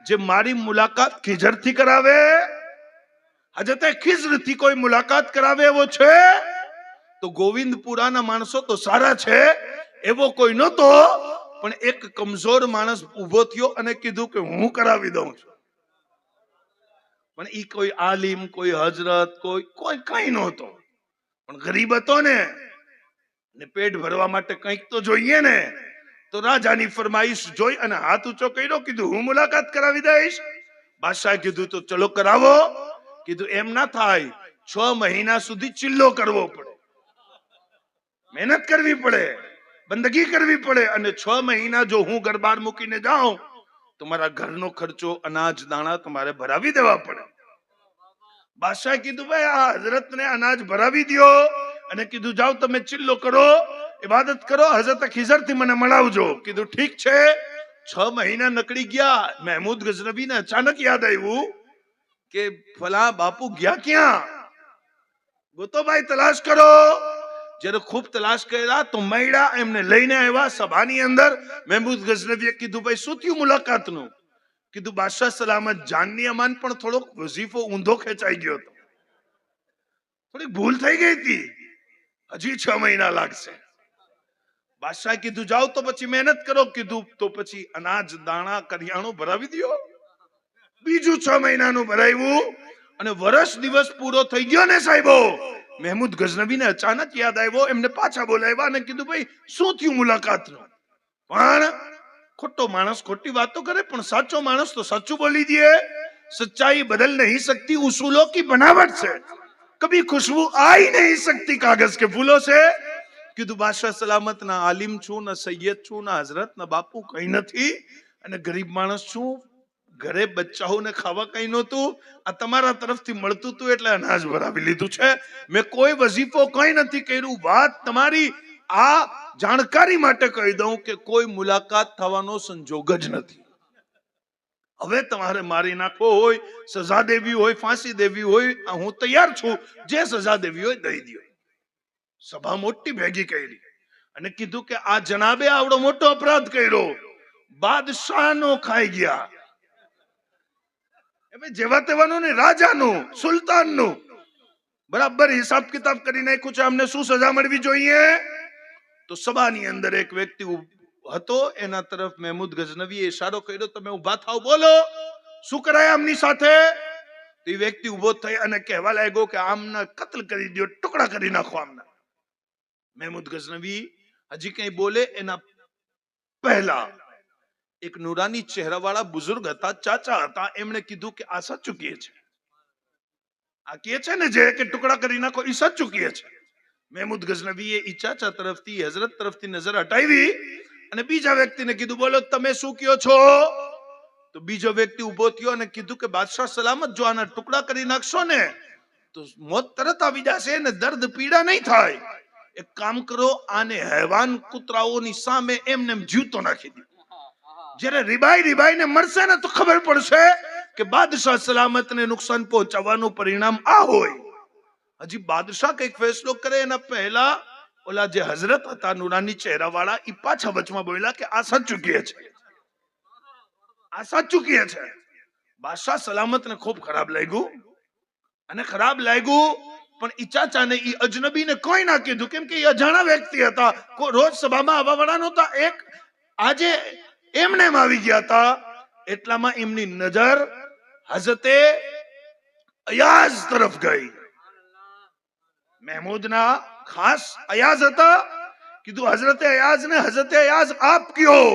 જે મારી મુલાકાત ખિઝરથી કરાવે? હઝરતે ખિઝરથી કોઈ મુલાકાત કરાવે એવો છે? તો ગોવિંદપુરાના માણસો તો સારા છે, એવો કોઈ નહોતો. પણ એક કમજોર માણસ ઉભો થયો અને કીધું કે હું કરાવી દઉં છું. પણ ઈ કોઈ આલિમ, કોઈ હજરત, કોઈ કઈ નહોતો, પણ ગરીબ હતો ને પેટ ભરવા માટે કંઈક તો જોઈએ ને. તો રાજાની ફરમાઈશ જોઈ અને હાથ ઊંચો કર્યો, કીધું હું મુલાકાત કરાવી દઈશ. બાદશાહ કીધું તો ચલો કરાવો. કીધું એમ ના થાય, 6 મહિના સુધી ચિલ્લો કરવો પડે, મહેનત કરવી પડે, બંદગી કરવી પડે, અને 6 મહિના જો હું ઘર બાર મૂકીને જાઉં તો મારા ઘરનો ખર્ચો, અનાજ દાણા તમારે ભરાવી દેવા પડે. બાદશાહ કીધું ભાઈ આ હઝરતને અનાજ ભરાવી દો, અને કીધું જાઓ તમે ચિલ્લો કરો. ઇબાદત કરો, હઝરત ખિઝર થી મને મળાવજો. કીધું ઠીક છે. 6 મહિના નીકળી ગયા. મહેમૂદ ગઝનબીને અચાનક યાદ આવ્યું કે ફલા બાપુ ગયા ક્યાં? ગોતો ભાઈ, તલાશ કરો. જ્યારે ખૂબ તલાશ કર્યા તો મળ્યા, એમને લઈને આવ્યા સભાની અંદર. મહેમૂદ ગઝનબીએ કીધું ભાઈ શું થયું મુલાકાતનું? કીધું બાદશાહ સલામત જાનની અમાન પણ થોડોક વઝીફો ઊંધો ખેંચાઈ ગયો હતો, થોડીક ભૂલ થઈ ગઈ હતી, હજી 6 મહિના લાગશે. બાદશાહ કીધું જાઓ તો પછી મહેનત કરો. કીધું તો પછી અનાજ દાણા કરિયાણું ભરાવી દો. બીજું 6 મહિનાનું ભરાવ્યું અને વર્ષ દિવસ પૂરો થઈ ગયો ને સાહેબો. મહેમૂદ ગઝનબીને અચાનક યાદ આવ્યો. એમને પાછા બોલાવ્યા અને કીધું ભાઈ શું થયું મુલાકાતનું? પણ ખોટો માણસ ખોટી વાતો કરે, પણ સાચો માણસ તો સાચું બોલી દે. सच्चाई बदल नहीं सकती, उसूलों की बनावट से कभी खुशबू आ ही नहीं सकती कागज के फूलों से. કીધું બાદશાહ સલામત ના આલિમ છું, ના સૈયદ છું, ના હઝરત, ના બાપુ કઈ નથી, અને ગરીબ માણસ છું. ઘરે બચ્ચાઓને ખાવા કઈ નહોતું, આ તમારા તરફથી મળતું હતું એટલે અનાજ ભરાવી લીધું છે. મેં કોઈ વઝીફો કઈ નથી કર્યું. વાત તમારી આ જાણકારી માટે કહી દઉં કે કોઈ મુલાકાત થવાનો સંજોગ જ નથી. હવે તમારે મારી નાખવો હોય, સજા દેવી હોય, ફાંસી દેવી હોય, હું તૈયાર છું. જે સજા દેવી હોય દઈ દો. સભા મોટી ભેગી કરી અને કીધું કે આ જનાબે આવડો મોટો અપરાધ કર્યો, બાદશાહનો ખાઈ ગયા. જેવા તેવાનું ને, રાજાનું, સુલતાનનું બરાબર હિસાબ કિતાબ કરી નાખ્યું છે. અમને શું સજા મળવી જોઈએ? તો સભાની અંદર એક વ્યક્તિ હતો, એના તરફ મહેમૂદ ગઝનવીએ ઇશારો કર્યો, તમે ઉભા થાવ, બોલો શું કરાય આમની સાથે? તો એ વ્યક્તિ ઉભો થઈ અને કહેવા લાગ્યો કે આમના કત્લ કરી દો, ટુકડા કરી નાખો આમના. મહેમૂદ ગઝનવી હજી કઈ બોલે એના પહેલા એક નુરાની ચહેરાવાળા બુઝુર્ગ હતા, ચાચા હતા. એમણે કીધું કે આ સાચું કહે છે, આ કહે છે ને જે કે ટુકડા કરી નાખો, એ સાચું કહે છે. મહેમૂદ ગઝનવીએ ઈ ચાચા તરફથી, હઝરત તરફથી નજર હટાવી અને બીજા વ્યક્તિને કીધું, બોલો તમે શું કહો છો? તો બીજો વ્યક્તિ ઉભો થયો અને કીધું કે બાદશાહ સલામત, જો આના ટુકડા કરી નાખશો ને તો મોત તરત આવી જશે ને દર્દ પીડા નહીં થાય. એક કામ કરો, આને હેવાન કૂતરાઓની સામે એમને જીવતો નાખી દો. જ્યારે રીબાઈ ને મરશે ને તો ખબર પડશે કે બાદશાહ સલામત ને નુકસાન પહોંચાડવાનું પરિણામ આ હોય. હજી બાદશાહ કઈક ફેસલો કરે એના પહેલા ઓલા જે હઝરત હતા નુરાની ચહેરા વાળા, એ પાછા વચમાં બોલ્યા કે આ સાચું કહે છે, આ સાચું કહે છે. બાદશાહ સલામત ને ખૂબ ખરાબ લાગ્યું, અને ખરાબ લાગ્યું પણ ઈ ચાચાને, ઈ અજનબીને કોઈ ના કીધું, કેમ કે એ અજાણા વ્યક્તિ હતા, રોજ સભામાં આવવા વાળા નહોતા. એક આજે એમને આવી ગયા હતા. એટલામાં એમની નજર હઝરતે અયાઝ તરફ ગઈ. મહેમૂદના ખાસ અયાઝ હતા. કીધું હઝરતે અયાઝ ને, હઝરતે અયાઝ આપ કયો,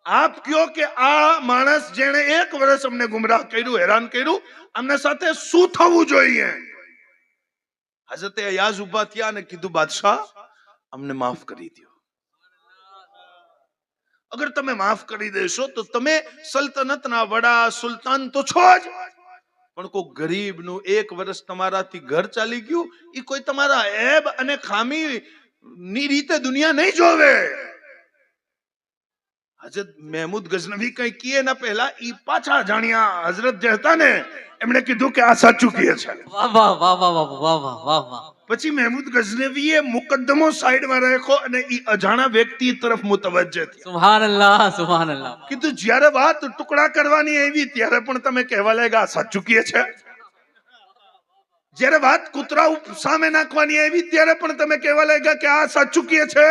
આપ કયો કે આ માણસ જેણે 1 વર્ષ અમને ગુમરાહ કર્યું, હેરાન કર્યું, અમને સાથે શું થવું જોઈએ? હઝરતે અયાઝ ઉભા થયા અને કીધું બાદશાહ અમને માફ કરી દો. અગર તમે માફ કરી દેશો તો તમે સલ્તનતના વડા સુલતાન તો છો જ, પણ કોઈ ગરીબનું 1 વર્ષ તમારાથી ઘર ચાલી ગયું, એ કોઈ તમારા એબ અને ખામી ની રીતે દુનિયા નહીં જોવે. હઝરત મહેમૂદ ગઝનવી કઈ કહે ના પહેલા ઈ પાછા જાણ્યા હઝરત જે હતા ને, એમણે કીધું કે આ સાચું કહે છે. વાહ વાહ વાહ વાહ વાહ વાહ વાહ વાહ. પછી મહેમૂદ ગઝનવીએ મુકદ્દમો સાઈડમાં રાખ્યો અને ઈ અજાણા વ્યક્તિ તરફ મુતવજ્જહ થયા. સુબહાનલ્લાહ સુબહાનલ્લાહ. કીધું જ્યારે વાત ટુકડા કરવાની આવી ત્યારે પણ તમે કહેવા લાગ્યા આ સાચું કહે છે. જ્યારે વાત કૂતરા સામે નાખવાની આવી ત્યારે પણ તમે કહેવા લાગ્યા કે આ સાચું કહે છે.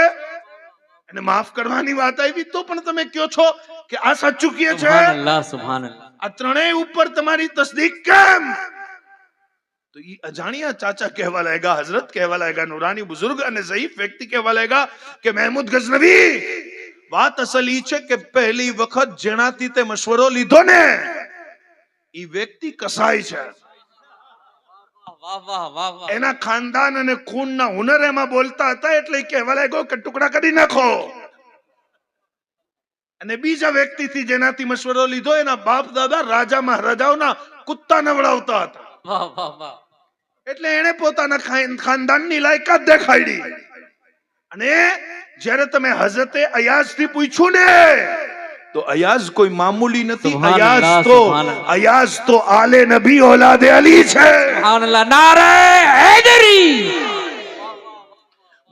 અને માફ કરવાની વાત આવી તો પણ તમે કહો છો કે આ સાચું કહે છે. સુબહાનલ્લાહ સુબહાનલ્લાહ. આ ત્રણેય ઉપર તમારી તસદીક કેમ? તો ઈ અજાણ્યા ચાચા કહેવા લાગ્યા, હઝરત કહેવા લાગ્યા, નુરાની બુઝુર્ગ અને ઝઈફ વ્યક્તિ કહેવા લાગ્યા કે મહેમૂદ ગઝનવી, વાત અસલ ઈ છે કે પહેલી વખત જેનાથી તે મશવરો લીધો ને ઈ વ્યક્તિ કસાઈ છે. વાહ વાહ વાહ વાહ. એના ખાનદાન અને ખૂનના હુનર એમાં બોલતા હતા, એટલે કહેવા લાગ્યો કે ટુકડા કરી નાખો. અને બીજા વ્યક્તિથી જેનાથી મશવરો લીધો એના બાપ દાદા રાજા મહારાજાઓના કુત્તા નવડાવતા હતા. વાહ વાહ વાહ. એટલે એને પોતાના ખાનદાનની લાયકાત દેખાડી. અને જ્યારે તમે હઝરતે અયાઝ થી પૂછ્યું ને તો અયાઝ કોઈ મામૂલી નથી. સુબહાનલ્લાહ. અયાઝ તો આલે નબી ઓલાદે અલી છે. સુબહાનલ્લાહ. નારે હૈદરી.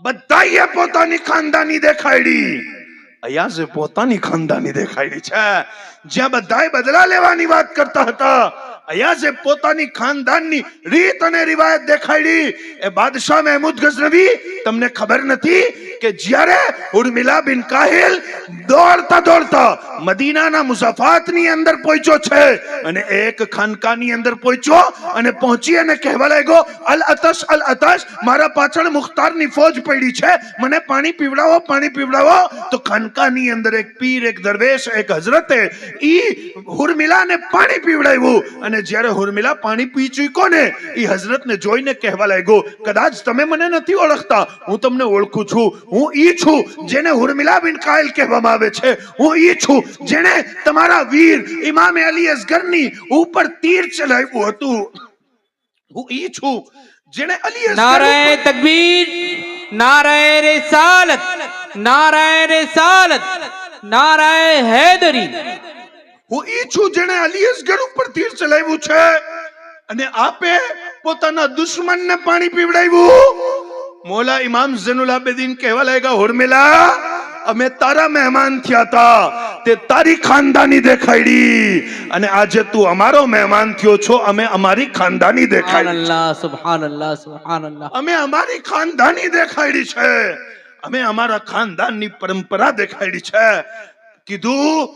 બધાએ પોતાની ખાનદાની દેખાડી. અયાઝે પોતાની ખાનદાની દેખાડી છે. જ્યાં બધાએ બદલા લેવાની વાત કરતા હતા, અયાઝે પોતાની ખાનદાનની રીત અને રિવાયત દેખાડી. એ બાદશાહ મહેમૂદ ગઝનવી, તમને ખબર નથી કે જ્યારે ઉર્મિલા બિન કાહિલ દોડતા દોડતા મદીનાના મુસાફાતની અંદર પહોંચ્યો છે અને એક ખાનકાની અંદર પહોંચ્યો અને પહોંચી અને કહેવા લાગ્યો, અલ અતશ, મારા પાછળ મુખ્તારની ફોજ પડી છે, મને પાણી પીવડાવો, પાણી પીવડાવો. તો ખાનકાની અંદર એક પીર, એક દરવેશ, એક હઝરતે ઈ ઉર્મિલાને પાણી પીવડાવ્યું. અને જ્યારે ઉર્મિલા પાણી પી ચૂક્યો ને, ઈ હઝરતને જોઈને કહેવા લાગ્યો, કદાચ તમે મને નથી ઓળખતા, હું તમને ઓળખું છું. હું ઈ છું જેને ઉર્મિલા બિન કાહિલ કહેવામાં આવે છે. હું ઈ છું જેને તમારા વીર ઇમામ અલી અસગરની ઉપર તીર ચલાવ્યું હતું. હું ઈ છું જેને અલી નારે તકબીર, નારે રિસાલત, નારે રિસાલત, નારે હૈદરી. હું ઈ છું જેને અલી અસગર ઉપર તીર ચલાવ્યું છે અને આપે પોતાના દુશ્મનને પાણી પીવડાવ્યું. મોલા ઇમામ ઝૈનુલ આબેદીન કહેવા લાગ્યા, ઉર્મિલા, અમે તારા મહેમાન થયા હતા, તે તારી ખાનદાની દેખાડી, અને આજે તું અમારો મહેમાન થયો છો, અમે અમારી ખાનદાની દેખાડી. સુબહાનલ્લાહ, સુબહાનલ્લાહ, સુબહાનલ્લાહ. અમે અમારી ખાનદાની દેખાડી છે, અમે અમારા ખાનદાનની પરંપરા દેખાડી છે. કીધું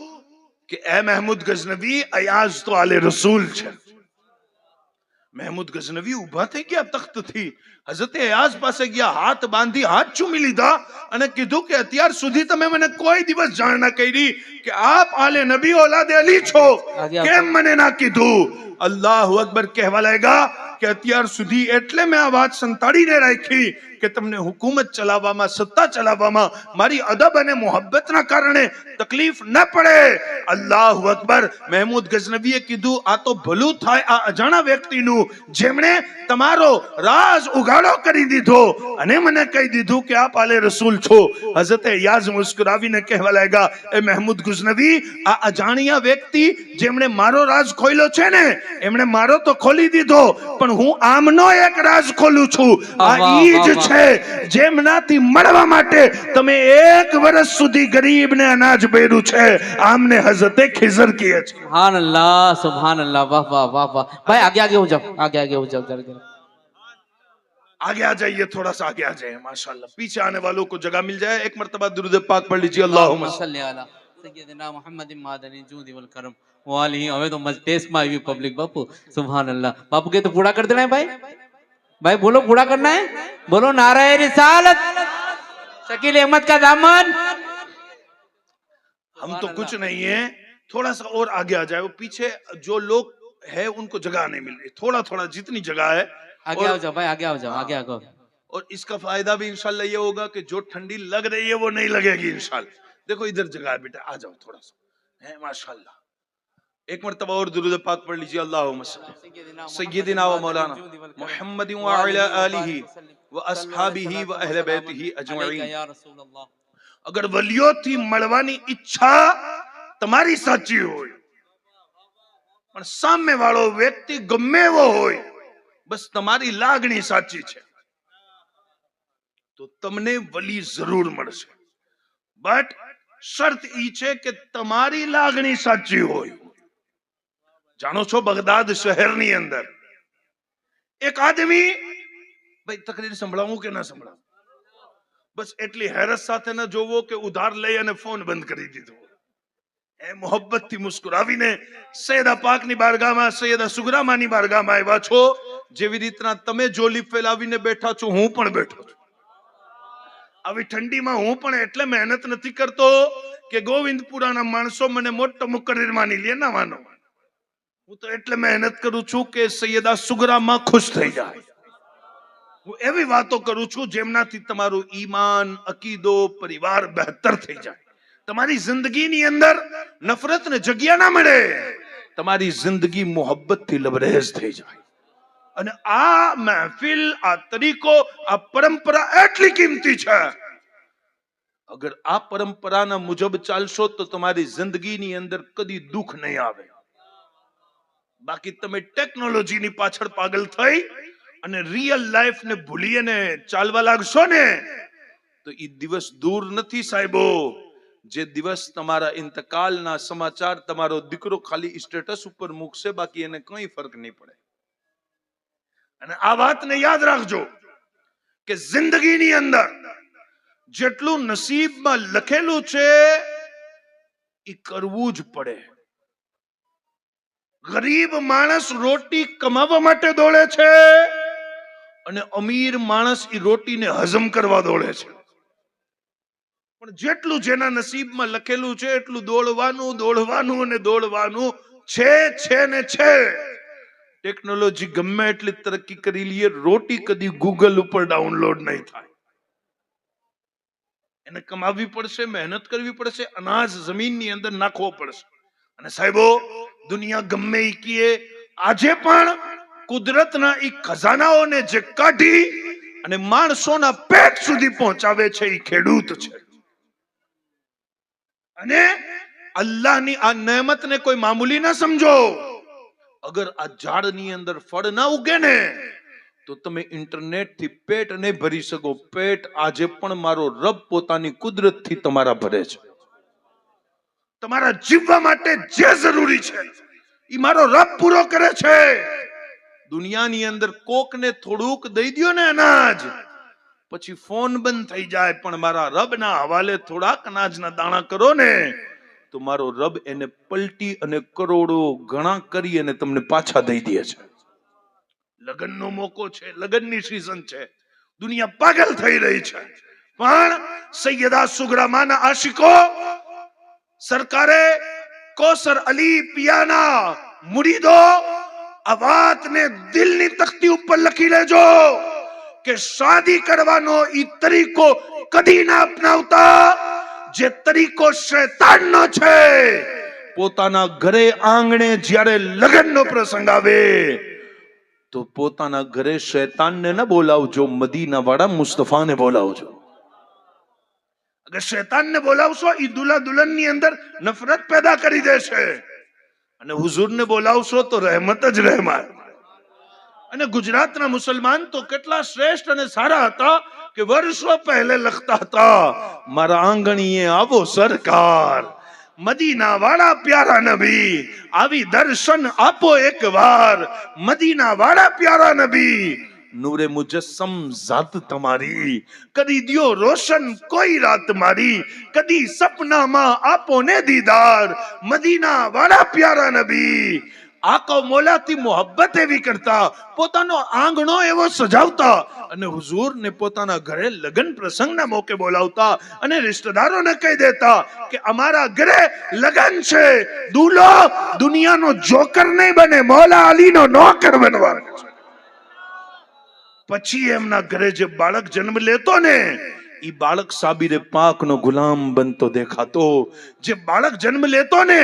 કે એ મહેમૂદ ગઝનવી, અયાઝ તો આલે રસૂલ છે. મહેમૂદ ગઝનવી ઉભા થઈ ગયા તખ્તથી, હઝરતે અયાઝ પાસે ગયા, હાથ બાંધી, હાથ ચૂમી લીધા અને કીધું કે અત્યાર સુધી તમે મને કોઈ દિવસ જાણ ના કરી કે આપ આલે નબી ઓલાદે અલી છો, કેમ મને ના કીધું? અલ્લાહુ અકબર કહેવા લાગ્યા કે અત્યાર સુધી એટલે મેં આ વાત સંતાડીને રાખી કે તમને હુકુમત ચલાવવામાં, સત્તા ચલાવવામાં મારી અદબ અને મોહબ્બતના કારણે તકલીફ ન પડે. અલ્લાહુ અકબર. મહેમૂદ ગઝનવીએ કીધું, આ તો ભલું થાય આ અજાણા વ્યક્તિનું જેમણે તમારો રાજ ઉગાડો કરી દીધો અને મને કહી દીધું કે આપ આલે રસૂલ છો. હઝરતે યાઝ મુસ્કરાવીને કહેવા લાગ્યા, એ મહેમૂદ ગઝનવી, આ અજાણ્યા વ્યક્તિ જેમણે મારો રાજ ખોલ્યો છે ને, એમણે મારો તો ખોલી દીધો, પણ હું આમનો એક રાજ ખોલું છું. આ ઈ જ છે જેમનાથી મળવા માટે તમે 1 વર્ષ સુધી ગરીબને અનાજ બેર્યું છે. આમને હઝરતે ખિઝર કહે છે. સુબહાનલ્લાહ, સુબહાનલ્લાહ. વાહ વાહ વાહ વાહ. ભાઈ આगे आगे हो जाओ, आगे आगे हो जाओ जरा. आगे आ जाइए, थोड़ा सा आगे आ जाइए. माशाल्लाह, पीछे आने वालों को जगह मिल जाए. एक मर्तबा दुरूद पाक पढ़ लीजिए. अल्लाहुम्मा सल्ली अला सय्यदिना मुहम्मदिन मादनी जूदी वल करम वाली. હવે તો મજ ટેસ્ટ માં આવી પબ્લિક. બાપુ સુબહાનલ્લાહ. બાપू के तो पूरा कर देना है भाई. भाई बोलो, पूरा करना है. बोलो नारे रिसालत, शकील अहमद का दामन. हम तो कुछ नहीं है, थोड़ा सा और आगे आ जाए. वो पीछे जो लोग है उनको जगह नहीं मिल रही. थोड़ा थोड़ा जितनी जगह है आगे आओ जाओ भाई, आगे आओ जाओ, आगे आओ. और इसका फायदा भी इंशाल्लाह ये होगा कि जो ठंडी लग रही है वो नहीं लगेगी इंशाल्लाह. देखो इधर जगह है बेटा, आ जाओ थोड़ा सा. है माशाल्लाह. एक मर्तबा और दुरूद पाक पढ़ लीजिए. अल्लाहुम्मा सय्यदिना व मौलाना मुहम्मदिन व अला आलिहि व अस्हाबिहि व अहले बैतिहि अजमईन. या रसूल अल्लाह. अगर વલીઓથી મળવાની ઈચ્છા તમારી સાચી હોય, પણ સામે વાળો વ્યક્તિ ગમે એવો હોય, બસ તમારી લાગણી સાચી છે, તો તમને વલી જરૂર મળશે. બટ શરત ઈ છે કે તમારી લાગણી સાચી હોય. જાણો છો, બગદાદ શહેરની અંદર એક આદમી, ભાઈ તકરીર સંભળાવું કે ના સંભળાવું? બસ એટલી હેરત સાથે ન જોવો કે ઉધાર લઈ અને ફોન બંધ કરી દીધો. એ મોહબ્બતથી મુસ્કુરાવીને સૈયદા પાકની બારગાહમાં, સૈયદા સુગરામાની બારગાહમાં આવ્યા છો. જેવી રીતના તમે જોલી ફેલાવીને બેઠા છો, હું પણ બેઠો છું. આવી ઠંડીમાં હું પણ એટલે મહેનત નથી કરતો કે ગોવિંદપુરાના માણસો મને મોટો મુકર્રીર માની લે, ના માનો. હું તો એટલે મહેનત કરું છું કે સૈયદા સુગરામાં ખુશ થઈ જાય. હું એવી વાતો કરું છું જેમનાથી તમારું ઈમાન, અકીદો, પરિવાર બહેતર થઈ જાય. તમારી જિંદગીની અંદર નફરત ને જગ્યા ના મળે, તમારી જિંદગી મોહબ્બતથી લબરેઝ થઈ જાય. અને આ મહેફિલ, આ તરીકો, આ પરંપરા એટલી કિંમતી છે. અગર આ પરંપરાના મુજબ ચાલશો તો તમારી જિંદગીની અંદર કદી દુઃખ નહીં આવે. બાકી તમે ટેકનોલોજીની પાછળ પાગલ થઈ અને રિયલ લાઈફ ને ભૂલીને ચાલવા લાગશો ને તો એ દિવસ દૂર નથી સાહેબો. જે દિવસ તમારા ઇંતકાલના સમાચાર તમારો દીકરો ખાલી સ્ટેટસ ઉપર મૂકશે, બાકી એને કઈ ફરક નહીં પડે. અને આ વાતને યાદ રાખજો કે જિંદગીની અંદર જેટલું નસીબમાં લખેલું છે એ કરવું જ પડે. ગરીબ માણસ રોટી કમાવા માટે દોડે છે અને અમીર માણસ એ રોટીને હજમ કરવા દોડે છે. પણ જેટલું જેના નસીબમાં લખેલું છે એટલું દોડવાનું, દોડવાનું અને દોડવાનું છે ને છે. ટેકનોલોજી ગમે એટલી તરક્કી કરી લઈએ, રોટી કદી ગૂગલ ઉપર ડાઉનલોડ નહીં થાય. એને કમાવી પડશે, મહેનત કરવી પડશે, અનાજ જમીનની અંદર નાખવો પડશે. અને સાહેબો, દુનિયા ગમે ઈ કીએ, આજે પણ કુદરતના ઈ ખજાનાઓને જે કાઢી અને માણસોના પેટ સુધી પહોંચાવે છે એ ખેડૂત છે. અને અલ્લાહની આ નેમતને કોઈ મામૂલી ના સમજો. અગર આ ઝાડની અંદર ફળ ના ઉગે ને તો તમે ઇન્ટરનેટ થી પેટ નહીં ભરી શકો. પેટ આજે પણ મારો રબ પોતાની કુદરતથી તમારા ભરે છે. તમારા જીવવા માટે જે જરૂરી છે એ મારો રબ પૂરો કરે છે. દુનિયાની અંદર કોકને થોડુંક દઈ દો ને અનાજ, પછી ફોન બંધ થઈ જાય, પણ મારા રબના હવાલે થોડાક અનાજના દાણા કરો ને તો મારો રબ એને પલટી અને કરોડો ગણા કરી અને તમને પાછા દઈ દે છે. લગ્નનો મોકો છે, લગ્નની સીઝન છે, દુનિયા પાગલ થઈ રહી છે, પણ સૈયદા સુગરામાના આશિકો સરકારે કૌસર અલી પિયાના મુરીદો આ વાતને દિલની તખ્તી ઉપર લખી લેજો કે શાદી કરવાનો ઈ તરીકો કદી ના અપનાવતા જે તરીકો શૈતાનનો છે. પોતાના ઘરે આંગણે જ્યારે લગ્નનો પ્રસંગ આવે તો પોતાના ઘરે શૈતાનને ન બોલાવજો, મદીના વાળા મુસ્તફાને બોલાવજો. અગર શૈતાનને બોલાવશો ઈ દુલ્હા દુલ્હનની અંદર નફરત પેદા કરી દેશે, અને હુઝુરને બોલાવશો તો રહેમત જ રહેમત. અને ગુજરાતના મુસલમાન તો કેટલા શ્રેષ્ઠ અને સારા હતા કે વર્ષો પહેલે લખતા હતા, મારા આંગણીએ આવો સરકાર, મદીના વાળા પ્યારા નબી, આવી દર્શન આપો એકવાર, મદીના વાળા પ્યારા નબી, નૂરે મુજસ્સમ જાત તમારી, કદી દિયો રોશન કોઈ રાત મારી, કદી સપનામાં આપો ને દીદાર, મદીના વાળા પ્યારા નબી. આકો મોલાથી મોહબ્બત એવી કરતા, પોતાનો આંગણો એવો સજાવતા અને હુઝુરને પોતાના ઘરે લગ્ન પ્રસંગના મોકે બોલાવતા અને રિશ્તેદારોને કહી દેતા કે અમારા ઘરે લગ્ન છે, દૂલ્હો દુનિયાનો જોકર નહીં બને, મૌલા અલીનો નોકર બનવાનો છે. પછી એમના ઘરે જે બાળક જન્મ લેતો ને ઈ બાળક સાબિરે પાકનો ગુલામ બનતો દેખાતો. જે બાળક જન્મ લેતો ને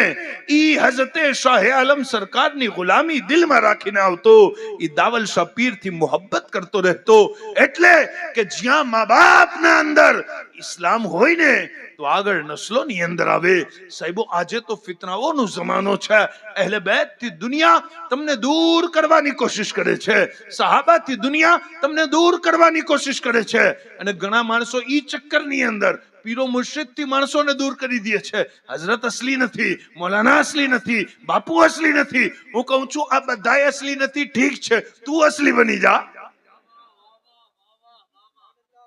ઈ હઝરતે શાહ આલમ સરકારની ગુલામી દિલમાં રાખીને આવતો, ઈ દાવલ શાહ પીરથી મોહબ્બત કરતો રહેતો. એટલે કે જ્યાં મા બાપના અંદર ઇસ્લામ હોય ને તો આગળ નસ્લોની અંદર આવે. સાહેબો, આજે તો ફિતનાઓનો જમાનો છે. અહેલે બેતથી દુનિયા તમને દૂર કરવાની કોશિશ કરે છે, સહાબાથી દુનિયા તમને દૂર કરવાની કોશિશ કરે છે, અને ઘણા માણસો ઈ ચક્કરની અંદર પીરો મુર્શિદથી માણસોને દૂર કરી દે છે. હઝરત અસલી નથી, મૌલાના અસલી નથી, બાપુ અસલી નથી. હું કહું છું આ બધાય અસલી નથી, ઠીક છે, તું અસલી બની જા,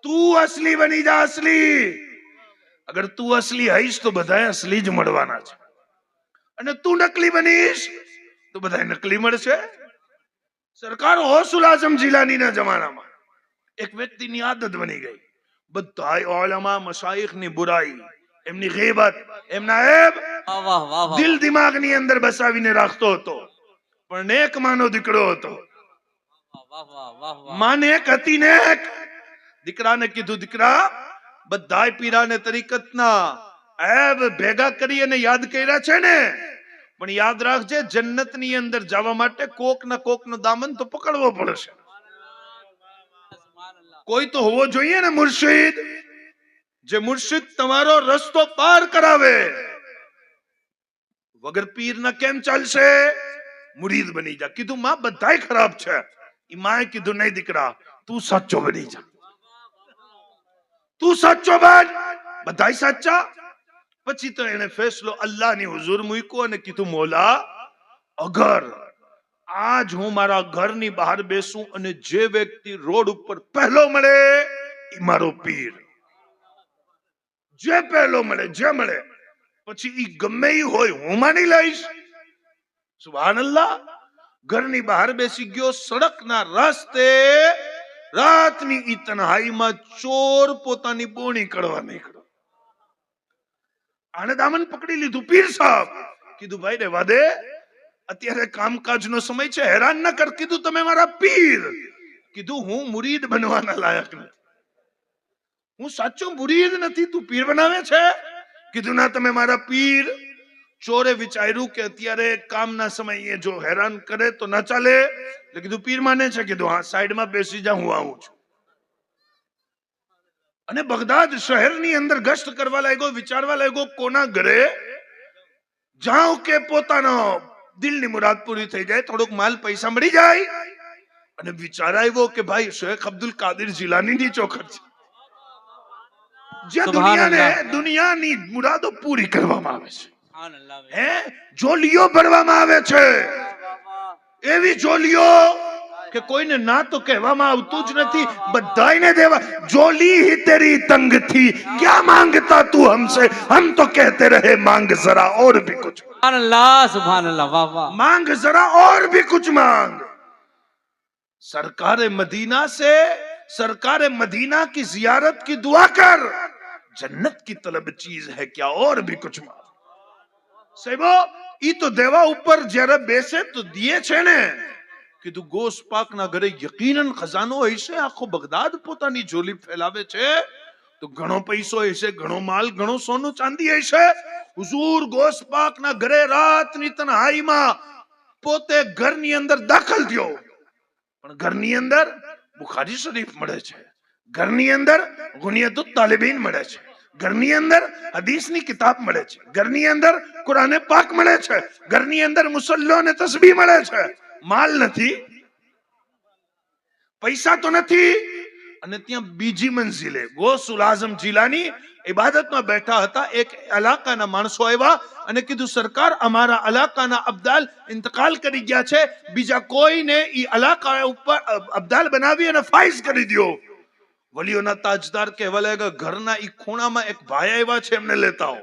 તું અસલી બની જા, અસલી. અગર તું અસલી હઈશ તો બધાય અસલી જ મળવાના છે, અને તું નકલી બનીશ તો બધાય નકલી મળશે. સરકાર ગૌસુલ આઝમ જીલાનીના જમાનામાં એક વ્યક્તિની આદત બની ગઈ, બધાય ઉલમા મશાઈખની બુરાઈ, એમની ગીબત, એમના એબ દિલ દિમાગની અંદર બસાવીને રાખતો હતો. પણ નેક માનો દીકરો હતો. માને એક હતી નેક. દીકરાને કીધું, દીકરા બધાય પીરાને તરીકતના એબ ભેગા કરી અને યાદ કર્યા છે ને, પણ યાદ રાખજે જન્નતની અંદર જવા માટે કોક ના કોક નો દામન તો પકડવો પડશે. કોઈ તો હોવો જોઈએ ને મુર્શિદ, જે મુર્શિદ તમારો રસ્તો પાર કરાવે. વગર પીર ના કેમ ચાલશે? મુરીદ બની જા. કીધું માં બધાય ખરાબ છે. ઈ માએ કીધું નહીં દીકરા, તું સાચો બની જા, તું સાચો બન. બધાય સાચા. પછી તો એને ફેસલો અલ્લાહની હુઝુર મૂક્યો અને કીધું મોલા, અગર આજ હું મારા ઘરની બહાર બેસું અને જે વ્યક્તિ રોડ ઉપર પહેલો મળે એ મારો પીર. જે પહેલો મળે, જે મળે, પછી ઈ ગમે ઈ હોય હું માની લઈશ. સુબહાનલ્લાહ. ઘરની બહાર બેસી ગયો, સડકના રસ્તે રાતની ઈ તન્હાઈમાં ચોર પોતાની બોણી કરવા નીકળ્યો. આને દામન પકડી લીધું. પીર સાહેબ કીધું ભાઈ રહેવા દે, અત્યારે કામકાજનો સમય છે, હેરાન ન કર. કીધું તમે મારા પીર. કીધું હું મુરીદ બનવાના લાયક નથી, હું સાચો મુરીદ નથી, તું પીર બનાવે છે. કીધું ના તમે મારા પીર. ચોરે વિચાર્યું કે અત્યારે કામના સમયે જો હેરાન કરે તો ના ચાલે, એટલે કીધું પીર માને છે. કીધું હા સાઈડમાં બેસી જા, હું આવું છું. અને બગદાદ શહેરની અંદર ગશ્ત કરવા લાગ્યો, વિચારવા લાગ્યો કોના ઘરે જાઉં કે પોતાનો દિલની મુરાદ પૂરી થઈ જાય, થોડોક માલ પૈસા મળી જાય. અને વિચાર આવ્યો કે ભાઈ શેખ અબ્દુલ કાદિર જીલાની ની ચોખટ છે, જે દુનિયાની મુરાદો પૂરી કરવામાં આવે છે, હે જોલીઓ ભરવામાં આવે છે. એવી જોલીઓ કે કોઈને ના તો કહેવામાં આવતું જ નથી, બધાને દેવા. જોલી ही तेरी तंग थी, क्या मांगता तू हमसे, हम तो कहते रहे मांग जरा और भी कुछ. सुभान अल्लाह, वाह वाह. मांग जरा और भी कुछ मांग. सरकारे मदीना से, सरकारे मदीना की जियारत की दुआ कर, जन्नत की तलब चीज है क्या और भी कुछ मांग. સાહેબો ઈ તો દેવા ઉપર જ્યારે બેસે તો દિયે છે ને. કીધું ગોશ પાક ના ઘરે યકીનન ખજાનો હશે. આખો બગદાદ પોતાની જોલી ફેલાવે છે તો ઘણો પૈસો હશે, ઘણો માલ, ઘણો સોનું ચાંદી હશે. હુઝુર ગોશ પાક ના ઘરે રાતની તન્હાઈમાં પોતે ઘરની અંદર દાખલ થયો. પણ ઘરની અંદર બુખારી શરીફ મળે છે, ઘરની અંદર ગુનિયતુત તાલિબીન મળે છે, ઘરની અંદર હદીસની કિતાબ મળે છે, ઘરની અંદર કુરાને પાક મળે છે, ઘરની અંદર મુસલ્લો અને તસ્બીહ મળે છે. માલ નથી, પૈસા તો નથી. અને ત્યાં બીજી મંઝિલે ગૌસુલ આઝમ જીલાની ઇબાદતમાં બેઠા હતા. એક ઇલાકાના માણસો આવ્યા અને કીધું સરકાર અમારા ઇલાકાના અબ્દાલ ઇંતકાલ કરી ગયા છે, બીજા કોઈને ઈ ઇલાકા ઉપર અબ્દાલ બનાવી અને ફાઇઝ કરી દો. વલીઓના તાજદાર કહેવા લાગ્યા ઘરના ઈ ખૂણામાં એક ભાઈ આવ્યા છે, એમને લેતા આવો.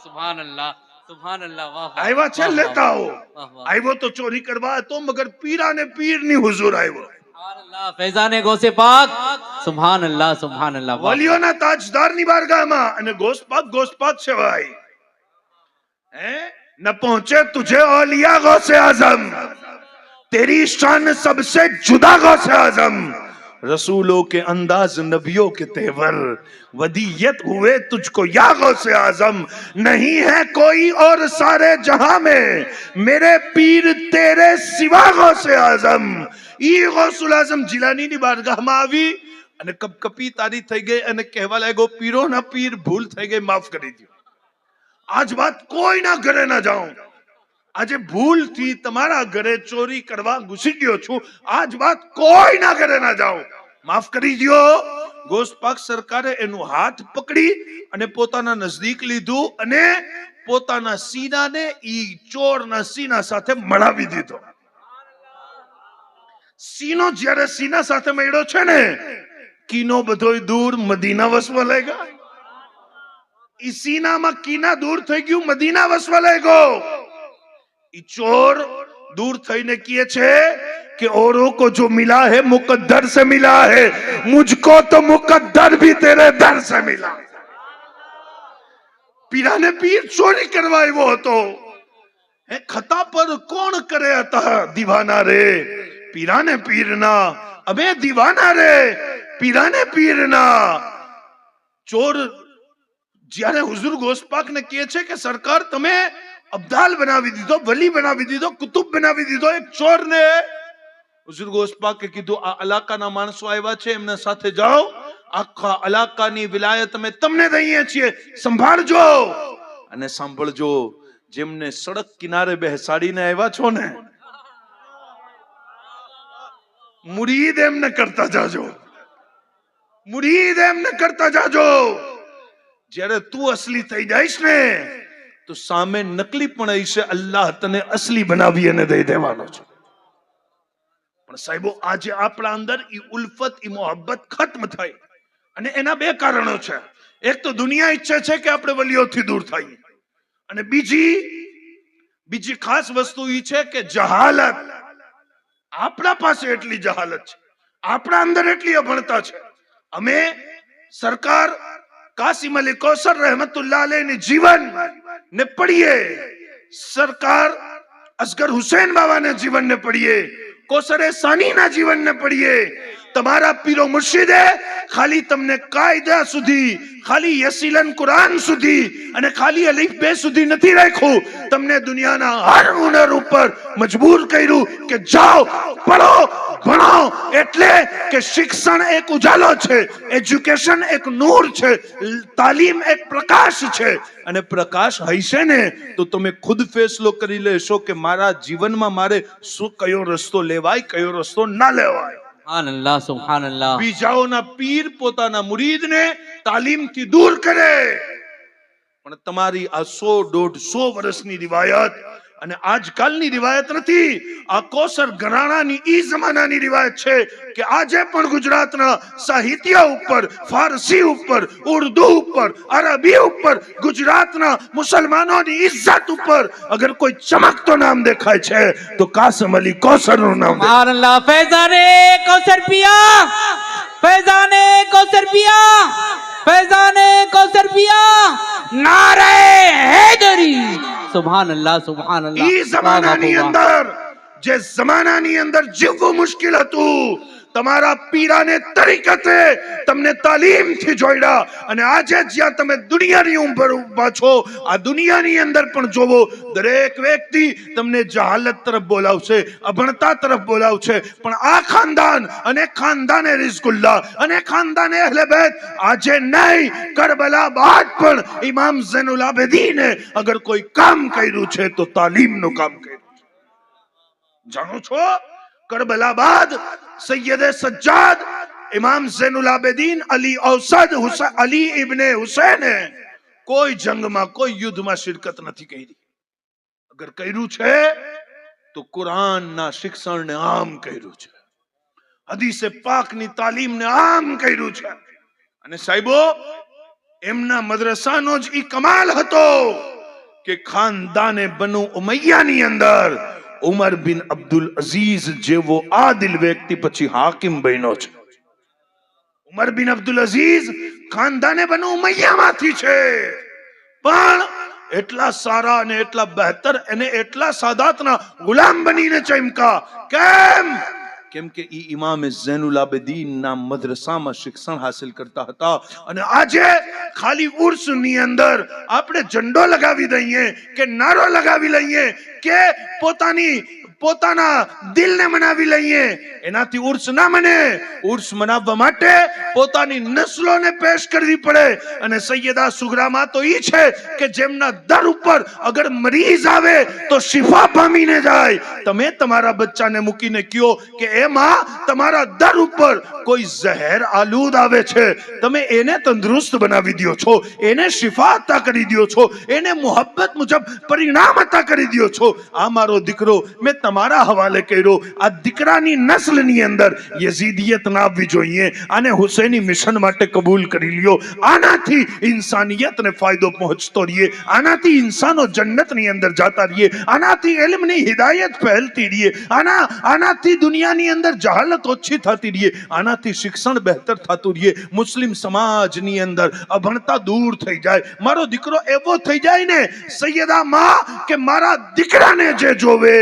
સુભાન અલ્લાહ, સુભાન અલ્લાહ, વાહ વાહ. આવ્યા છે, લેતા આવો. આવ્યો તો ચોરી કરવા હતો, મગર પીરાને પીરની હુઝુર આવ્યો. સુભાન અલ્લાહ, ફૈઝાને ગૌસે પાક. સુભાન અલ્લાહ, સુભાન અલ્લાહ. વલીઓના તાજદારની બારગાહમાં. અને ગોશ પાક છે ભાઈ. હે ન પહોંચે તુझे औलिया गौसे आजम, तेरी शान सबसे जुदा गौसे आजम, रसूलों के अंदाज नबियों के तेवर, वदीयत हुए तुझको या गौसे आजम, नहीं है कोई और सारे जहां में, मेरे पीर तेरे सिवा गौसे आजम. ઈ ગૌસુલ આઝમ જીલાનીની બારગાહમાં આવી અને કપકપી તારી થઈ ગઈ અને કહેવા લાગ્યો પીરોના પીર ભૂલ થઈ ગઈ, માફ કરી દો. આજ બાદ કોઈના ઘરે ના જાઉં. આજે ભૂલથી તમારા ઘરે ચોરી કરવા ઘૂસી ગયો છું, આજ બાદ કોઈના ઘરે ના જાઉં, માફ કરી દો. ગોશ પાક સરકારે એનું હાથ પકડી અને પોતાના નજદીક લીધું અને પોતાના સીનાને ઈ ચોરના સીના સાથે મળાવી દીધો. સીનો જ્યારે સીના સાથે મળ્યો છે ને, કીનો બધોય દૂર, મદીના વસવા લાગ્યા. ઈ સીનામાં કીના દૂર થઈ ગયું, મદીના વસવા લાગ્યો. ઈ ચોર दूर થઈને કહે છે कि औरों को जो मिला है मुकद्दर से मिला है, मुझको तो मुकद्दर भी तेरे दर से मिला. પીરાને પીર ચોરી કરવા આવ્યો હતો. એ ખતા પર કોણ કરે હતા દીવાના રે, પીરાને પીરના અમે દીવાના રે, પીરાને પીરના. ચોર જ્યારે હુઝુર ગોશ પાક ને કહે છે કે સરકાર તમે અબ્દાલ બનાવી દીધો, વલી બનાવી દીધો, કુતુબ બનાવી દીધો. એક ચોરને હુઝુર ગોશ પાકે કીધું આ અલાકાના માણસો આવ્યા છે, એમના સાથે જાઓ, આખા અલાકાની વિલાયત અમે તમને દઈએ છીએ, સંભાળજો અને સાંભળજો. જેમને સડક કિનારે બેસાડીને આવ્યા છો ને, મુરીદ એમને કરતા જાજો, મુરીદ એમને કરતા જાજો. જ્યારે તું અસલી થઈ જઈશ ને તો સામે નકલી પણ હશે, અલ્લાહ તને અસલી બનાવી અને દઈ દેવાનો છે. પણ સાહેબો, આજે આપણા અંદર ઈ ઉલ્ફત, ઈ મોહબ્બત ખત્મ થઈ, અને એના બે કારણો છે. એક તો દુનિયા ઈચ્છે છે કે આપણે વલીઓથી દૂર થઈએ, અને બીજી ખાસ વસ્તુ ઈ છે કે જહાલત. આપણા પાસે એટલી જહાલત છે, આપણા અંદર એટલી અભણતા છે. અમે સરકાર કાસિમ અલી કૌસર રહેમતુલ્લાહ અલૈહની જીવન ને પढ़िए, સરકાર અસગર હુસૈન બાબાના જીવન ને પढ़िए, કૌસરે સાનીના જીવન ને પढ़िए. તમારા પીરો મુર્શિદે ખાલી તમને કાયદા સુધી, ખાલી યસીલન કુરાન સુધી અને ખાલી અલીફ બે સુધી નથી રાખ્યું, તમને દુનિયાના હર હુનર ઉપર મજબૂર કર્યું કે જાઓ, પઢો, ભણો. એટલે કે શિક્ષણ એક ઉજાલો છે, એજ્યુકેશન એક નૂર છે, તાલીમ એક પ્રકાશ છે. અને પ્રકાશ હશે ને તો તમે ખુદ ફેસલો કરી લેશો કે મારા જીવનમાં મારે શું, કયો રસ્તો લેવાય, કયો રસ્તો ના લેવાય. સુબહાનલ્લાહ, સુબહાનલ્લાહ. બીજાઓના પીર પોતાના મુરીદને તાલીમથી દૂર કરે. પણ તમારી આ 100-150 વર્ષની રિવાયત અને આજકાલની રિવાયત નથી, આ કૌસર ઘરાણાની ઈ જમાનાની રિવાયત છે કે આજે પણ ગુજરાતના સાહિત્ય ઉપર, ફારસી ઉપર, ઉર્દુ ઉપર, અરબી ઉપર, ગુજરાતના મુસલમાનોની ઇજ્જત ઉપર અગર કોઈ ચમકતો નામ દેખાય છે તો કાસિમ અલી કૌસરનું નામ. સુબહાનલ્લાહ. ફૈઝાને કૌસર પિયા, ફૈઝાને કૌસર પિયા, ફૈઝાને કૌસર પિયા, નારે હૈદરી. સુબહાનલ્લાહ, સુબહાનલ્લાહ. ઈ જમાનાની અંદર, જે જમાનાની અંદર જીવવું મુશ્કેલ હતું, તમારા પીરાને તરીકતે તમને તાલીમથી જોડ્યા, અને આજે જ્યાં તમે દુનિયાની ઉપર ઉભા છો, આ દુનિયાની અંદર પણ જોવો, દરેક વ્યક્તિ તમને જહાલત તરફ બોલાવશે, અભણતા તરફ બોલાવશે. પણ આ ખાનદાન અને ખાનદાને રિઝકુલ્લાહ અને ખાનદાને અહલે બેત આજે નહીં, કરબલા બાદ પણ ઇમામ ઝૈનુલ આબેદીને અગર કોઈ કામ કર્યું છે તો તાલીમનું કામ કર્યું છે. જાણો છો, કરબલા બાદ સૈયદે સજ્જાદ ઇમામ ઝૈનુલ આબેદીન અલી ઔસદ અલી ઇબ્ને હુસૈને કોઈ જંગમાં, કોઈ યુદ્ધમાં શિરકત નથી કરી. અગર કર્યું છે તો કુરાનના શિક્ષણને આમ કર્યું છે, હદીસે પાકની તાલીમને આમ કર્યું છે. અને સાહેબો, એમના મદ્રસાનો જ ઈ કમાલ હતો કે ખાનદાને બનુ ઉમૈયાની અંદર ઉમર બિન અબ્દુલ અઝીઝ જેવો આદિલ વ્યક્તિ પછી હાકિમ બન્યો છે. ઉમર બિન અબ્દુલ અઝીઝ ખાનદાને બનુ ઉમૈયામાંથી છે, પણ એટલા સારા અને એટલા બહેતર અને એટલા સાદાતના ગુલામ બનીને ચમકા. કેમ કે ઈ ઇમામ ઝૈનુલ આબેદીન ના મદ્રસામાં શિક્ષણ હાસિલ કરતા હતા. અને આજે ખાલી ઉર્સની અંદર આપણે ઝંડો લગાવી દઈએ કે નારો લગાવી લઈએ કે પોતાના દિલને મનાવી લઈએ, એનાથી ઉર્સ ના મને. ઉર્સ મનાવવા માટે પોતાની નસ્લોને પેશ કરવી પડે. અને સૈયદા સુગરામાં તો ઈ છે કે જેમના દર ઉપર અગર મરીઝ આવે તો શિફા પામીને જાય. તમે તમારા બચ્ચાને મૂકીને કયો કે એમાં તમારા દર ઉપર કોઈ ઝહેર આલૂદ આવે છે, તમે એને તંદુરસ્ત બનાવી દો છો, એને શિફા અતા કરી દો છો, એને મોહબ્બત મુજબ પરિણામ અતા કરી દો છો. આ મારો દીકરો મેં તમારા હવાલે કર્યો. આ દીકરાની નસ્લની અંદર યઝીદિયત ના આવવી જોઈએ. આને હુસૈની મિશન માટે કબૂલ કરી લ્યો. આનાથી ઇન્સાનિયતને ફાયદો પહોંચતો રહીએ, આનાથી ઇન્સાનો જન્નતની અંદર જાતા રહીએ, આનાથી ઇલ્મની હિદાયત ફેલતી રહીએ, આનાથી દુનિયાની અંદર જહાલત ઓછી થતી રહીએ, આનાથી શિક્ષણ બહેતર થતું રહીએ, મુસ્લિમ સમાજની અંદર અભણતા દૂર થઈ જાય. મારો દીકરો એવો થઈ જાય ને સૈયદા માં કે મારા દીકરાને જે જોવે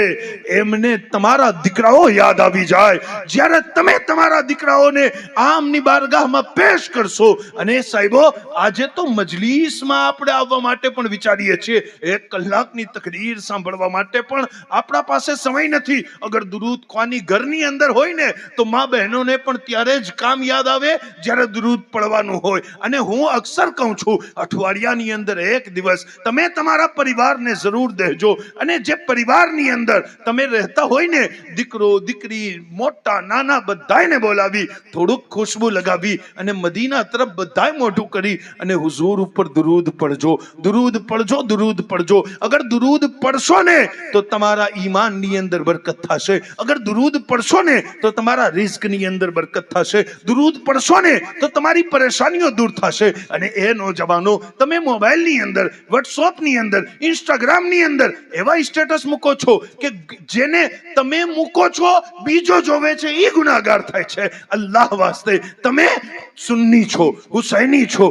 એમને તમારા દીકરાઓ યાદ આવી જાય. જ્યારે તમે તમારા દીકરાઓને આમની બારગાહમાં પેશ કરશો. અને સાહેબો, આજે તો મજલિસમાં આપણે આવવા માટે પણ વિચારીએ છીએ, 1 કલાકની તકરીર સાંભળવા માટે પણ આપણા પાસે સમય નથી. અગર દુરૂદ ખ્વાની ઘરની અંદર હોય ને તો મા બહેનોને પણ ત્યારે જ કામ યાદ આવે જ્યારે દુરૂદ પડવાનું હોય. અને હું અક્સર કહું છું, અઠવાડિયાની અંદર 1 દિવસ તમે તમારા પરિવારને જરૂર દેજો. અને જે પરિવારની અંદર તમે રહેતા હોય ને, દીકરો દીકરી મોટા નાના બધાને બોલાવી થોડુંક ખુશ્બુ લગાવી અને મદીના તરફ બધાય મોઢું કરી અને હુઝુર ઉપર દુરૂદ પડજો, દુરૂદ પડજો, દુરૂદ પડજો. અગર દુરૂદ પડશો ને તો તમારા ઈમાનની અંદર બરકત થશે. અગર દુરૂદ પડશો ને તો તમારા રિઝ્કની અંદર બરકત થશે. દુરૂદ પડશો ને તો તમારી પરેશાનીઓ દૂર થશે. અને એ નોજવાનો, તમે મોબાઈલની અંદર, વોટ્સએપની અંદર, ઇન્સ્ટાગ્રામની અંદર એવા સ્ટેટસ મૂકો છો કે જેને તમે મૂકો છો બીજો જોવે છે, એ ગુનાહગાર થાય છે. અલ્લાહ વાસ્તે, તમે સુન્ની છો, હુસૈની છો,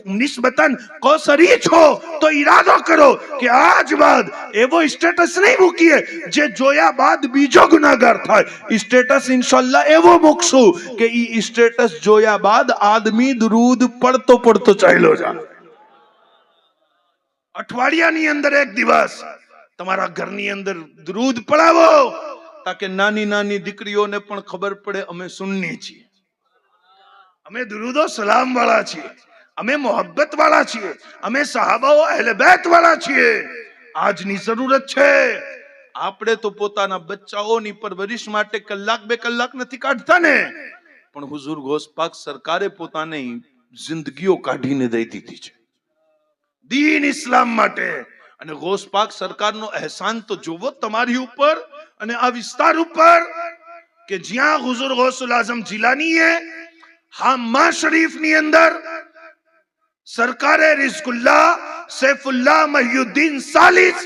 નિસ્બતન કૌસરી છો, તો ઈરાદો કરો કે આજ બાદ એવો સ્ટેટસ નહીં મૂકીએ જે જોયા બાદ બીજો ગુનાહગાર થાય. સ્ટેટસ ઇન્શાઅલ્લાહ એવો મૂકશું કે ઈ સ્ટેટસ જોયા બાદ આદમી દુરૂદ પડતો પડતો ચાલ્યો જાય. અઠવાડિયાની અંદર 1 દિવસ તમારા ઘરની અંદર દુરૂદ પડાવો, તાકે નાની નાની દીકરીઓને પણ ખબર પડે અમે સુન્ની છીએ, અમે દુરૂદો સલામ વાળા છીએ, અમે મોહબ્બત વાળા છીએ, અમે સહાબાઓ અહેલે બેત વાળા છીએ. આજની જરૂરત છે. આપણે તો પોતાના બચ્ચાઓની પરવરિશ માટે 1 કલાક 2 કલાક નથી કાઢતા ને, પણ હુઝુર ગૌસ પાક સરકારે પોતાની જિંદગીઓ કાઢીને દઈ દીધી છે દીન ઇસ્લામ માટે. અને ગૌસ પાક સરકારનો અહેસાન તો જોવો તમારી ઉપર અને આ વિસ્તાર ઉપર કે જ્યાં હુઝુર ગૌસુલ આઝમ જીલાનીએ હામ્મા શરીફની અંદર સરકારે રિઝકુલ્લાહ સૈફુલ્લાહ મહિયુદ્દીન સાલિસ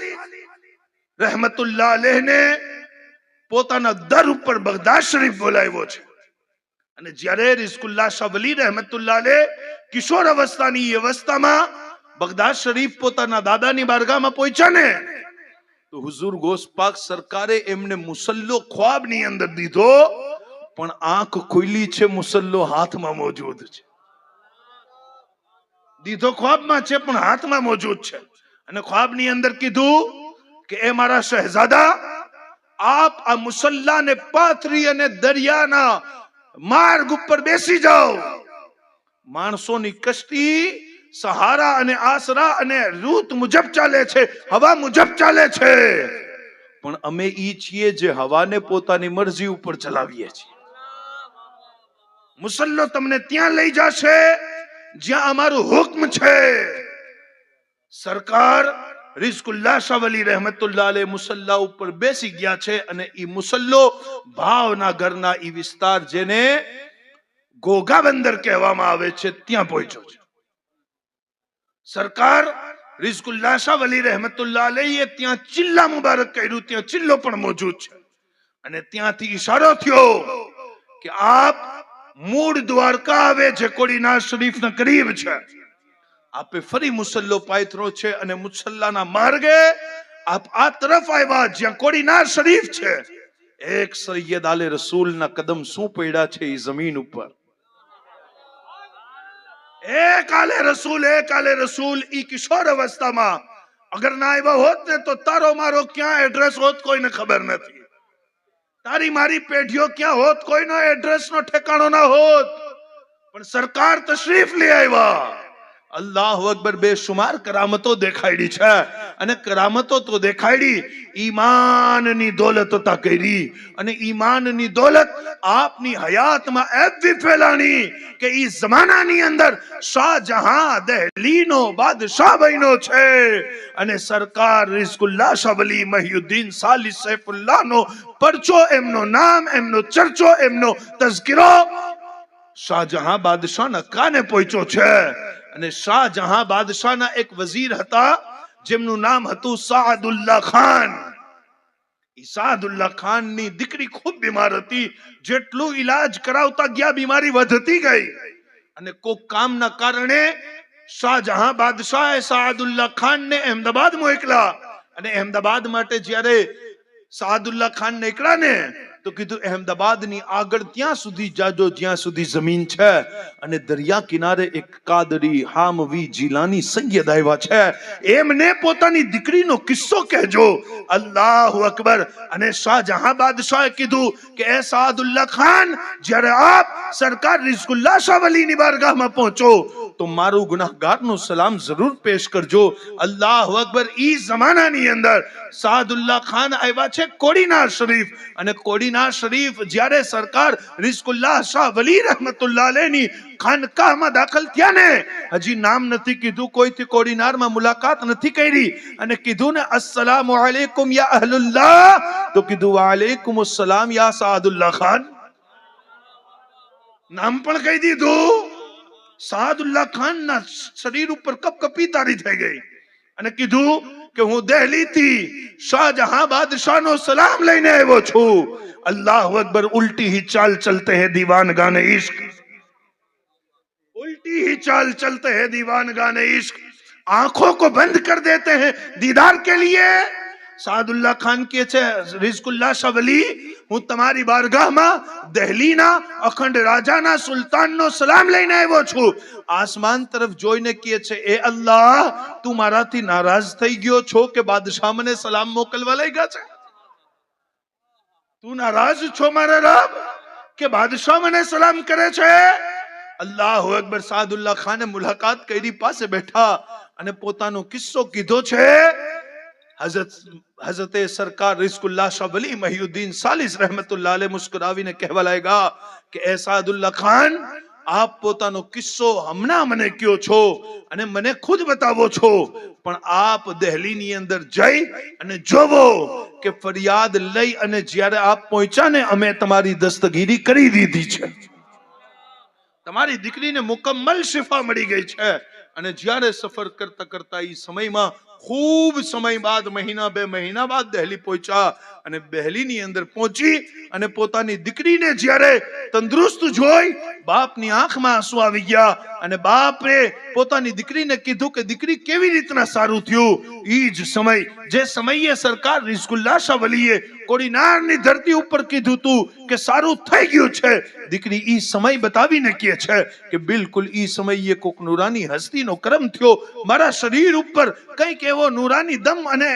રહેમતુલ્લાહ અલૈહને પોતાના દર ઉપર બગદાદ શરીફ બોલાવ્યો છે. અને જ્યારે રિઝકુલ્લાહ શાહ વલી રહેમતુલ્લાહ અલૈહ કિશોર અવસ્થાની અવસ્થામાં બગદાદ શરીફ પોતાના દાદાની બારગાહમાં પહોંચ્યા ને, તો હુઝુર ગૌસ પાક સરકારે એમને મુસલ્લો ખ્વાબની અંદર દીધો, પણ આંખ ખુલી છે, મુસલ્લો હાથમાં મોજૂદ છે. દીધો ખ્વાબમાં છે પણ હાથમાં મોજૂદ છે. અને ખ્વાબની અંદર કીધું કે એ મારા શહેજાદા, આપ આ મુસલ્લાને પાથરી અને દરિયાના માર્ગ ઉપર બેસી જાઓ. માણસોની કશ્તી સહારા અને આસરા અને રૂત મુજબ ચાલે છે, હવા મુજબ ચાલે છે, પણ અમે ઈ છીએ જે હવાને પોતાની મરજી ઉપર ચલાવીએ છીએ. મુસલ્લો તમને ત્યાં લઈ જશે જ્યાં અમારું હુક્મ છે. સરકાર રિઝકુલ્લાહ શાહ વલી રહેમતુલ્લાહ અલૈહ મુસલ્લા ઉપર બેસી ગયા છે. અને ઈ મુસલ્લો ભાવનગરના ઈ વિસ્તાર જેને ઘોઘા બંદર કહેવામાં આવે છે ત્યાં પહોંચ્યો છે. સરકાર રિઝકુલ્લાહ શાહ વલી રહેમતુલ્લાહ અલૈહે ત્યાં ચિલ્લા મુબારક કર્યું, ત્યાં ચિલ્લો પણ મોજૂદ છે. અને ત્યાંથી ઈશારો થયો કે આપ મૂળ દ્વારકા આવે જે કોડીનાર શરીફના કરીબ છે, આપે ફરી મુસલ્લો પાથરો છે. અને મુસલ્લાના માર્ગે આપ આ તરફ આવ્યા જ્યાં કોડીનાર શરીફ છે. એક સૈયદ આલે રસૂલના કદમ શું પડ્યા છે એ જમીન ઉપર. એક આલે રસૂલ ઈ કિશોર અવસ્થામાં અગર ના આવ્યા હોત ને તો તારો મારો ક્યાં એડ્રેસ હોત કોઈને ખબર નથી. તારી મારી પેઢીઓ ક્યાં હોત કોઈનો એડ્રેસ નો ઠેકાણો ના હોત. પણ સરકાર તશરીફ લઈ આવ્યા. અલ્લાહુ અકબર. બેશુમાર કરામતો દેખાડી છે. અને કરામતો તો દેખાડી, ઈમાનની દોલત અતા કરી. અને ઈમાનની દોલત આપની હયાતમાં એવી ફેલાણી કે ઈ જમાનાની અંદર શાહજહાં દહેલીનો બાદશાહ બન્યો છે. અને સરકાર રિઝકુલ્લાહ શાહ વલી મહિયુદ્દીન સાલિસ સૈફુલ્લાહનો પરચો, એમનો નામ, એમનો ચર્ચો, એમનો તઝકિરો શાહજહાં બાદશાહના કાને પહોંચ્યો છે. અને શાહજહાં બાદશાહના એક વઝીર હતા જેમનું નામ હતું સાદુલ્લાહ ખાન. સાદુલ્લાહ ખાનની દીકરી ખૂબ બીમાર હતી. જેટલું ઈલાજ કરાવતા ગયા બીમારી વધતી ગઈ. અને કોક કામના કારણે શાહજહાં બાદશાહે સાદુલ્લાહ ખાનને અહેમદાબાદ મોકલા. અને અહેમદાબાદ માટે જ્યારે સાદુલ્લા ખાન નીકળ્યા ને તો કીધું અહેમદાબાદની આગળ ત્યાં સુધી જાજો જ્યાં સુધી જમીન છે, અને દરિયા કિનારે એક કાદરી હામવી જીલાની સૈયદ આવ્યા છે, એમને પોતાની દીકરીનો કિસ્સો કહેજો. અલ્લાહુ અકબર. અને શાહજહાં બાદશાહે કીધું કે એ સાદુલ્લા ખાન, જ્યારે આપ સરકાર રિઝકુલ્લાહ શાહ વલીની બારગાહમાં પહોંચો તો મારું ગુનાહગારનો સલામ જરૂર પેશ કરજો. અલ્લાહુ અકબર. ઈ જમાનાની અંદર સાદુલ્લા ખાન આવ્યા છે કોડીનાર શરીફ, અને કોડીનાર શરીફ જ્યારે સરકાર રિઝકુલ્લાહ શાહ વલી રહેમતુલ્લાહ અલૈહની ખાનકાહમાં દાખલ થયા ને, હજી નામ નથી કીધું, કોઈથી કોડીનારમાં મુલાકાત નથી કરી, અને કીધું ને અસ્સલામુ અલૈકુમ યા અહલુલ્લાહ, તો કીધું વાલેકુમ અસ્સલામ યા સાદુલ્લા ખાન. નામ પણ કહી દીધું. સાદુલ્લા ખાન ના શરીર ઉપર કપકપી તારી થઈ ગઈ, અને કીધું કે હું દિલ્હી થી શાહજહાં બાદશાહ નો સલામ લઈને આવ્યો છું. અલ્લાહુ અકબર. ઉલ્ટી ही चाल चलते हैं दीवान गाने इश्क, उल्टी ही चाल चलते हैं दीवान गाने इश्क, आंखों को बंद कर देते हैं दीदार के लिए. સાદુલ્લા ખાન કહે છે રિઝકુલ્લાહ શાહ વલી, હું તમારી બારગાહમાં દિલ્હીના અખંડ રાજાના સુલતાનનો સલામ લઈને આવ્યો છું. આસમાન તરફ જોઈને કહે છે એ અલ્લાહ, તું મારાથી નારાજ થઈ ગયો છો કે બાદશાહ મને સલામ મોકલવા લઈ ગયા છે? તું નારાજ છો મારા રબ કે બાદશાહ મને સલામ કરે છે? અલ્લાહુ અકબર. સાદુલ્લા ખાને મુલાકાત કરી, પાસે બેઠા અને પોતાનો કિસ્સો કીધો છે. हजरत सरकार रिज़कुल्लाह शाह वली महीउद्दीन सालिस रहमतुल्लाह अलैह मुस्कुरावीने कહેવા લાગ્યા કે એ સાદુલ્લા ખાન, આપ પોતાનો કિસ્સો હમણાં મને કયો છો અને મને ખુદ બતાવો છો, પણ આપ દિલ્હીની અંદર જઈ અને જોવો કે ફરિયાદ લઈ અને જ્યારે આપ પહોંચ્યા ને, અમે તમારી દસ્તગીરી કરી દીધી છે, તમારી દીકરીને મુકમ્મલ શિફા મળી ગઈ છે. અને જ્યારે સફર કરતા કરતા એ સમયમાં ખૂબ સમય બાદ, મહિના બે મહિના બાદ દિલ્હી પહોંચ્યા, અને દિલ્હીની અંદર પહોંચી અને પોતાની દીકરીને જ્યારે તંદુરસ્ત જોઈ, બાપની આંખમાં આંસુ આવી ગયા, અને બાપે પોતાની દીકરીને કીધું કે દીકરી કેવી રીતના સારું થયું. ઈ જ સમય, જે સમયે સરકાર રિઝકુલ્લાહ શાહ વલીએ કોડીનારની ધરતી ઉપર કીધું તું કે સારું થઈ ગયું છે, દીકરી ઈ સમય બતાવીને કહે છે કે બિલકુલ ઈ સમયે કોક નૂરાની હસ્તીનો કરમ થયો, મારા શરીર ઉપર કંઈક એવો નૂરાની દમ અને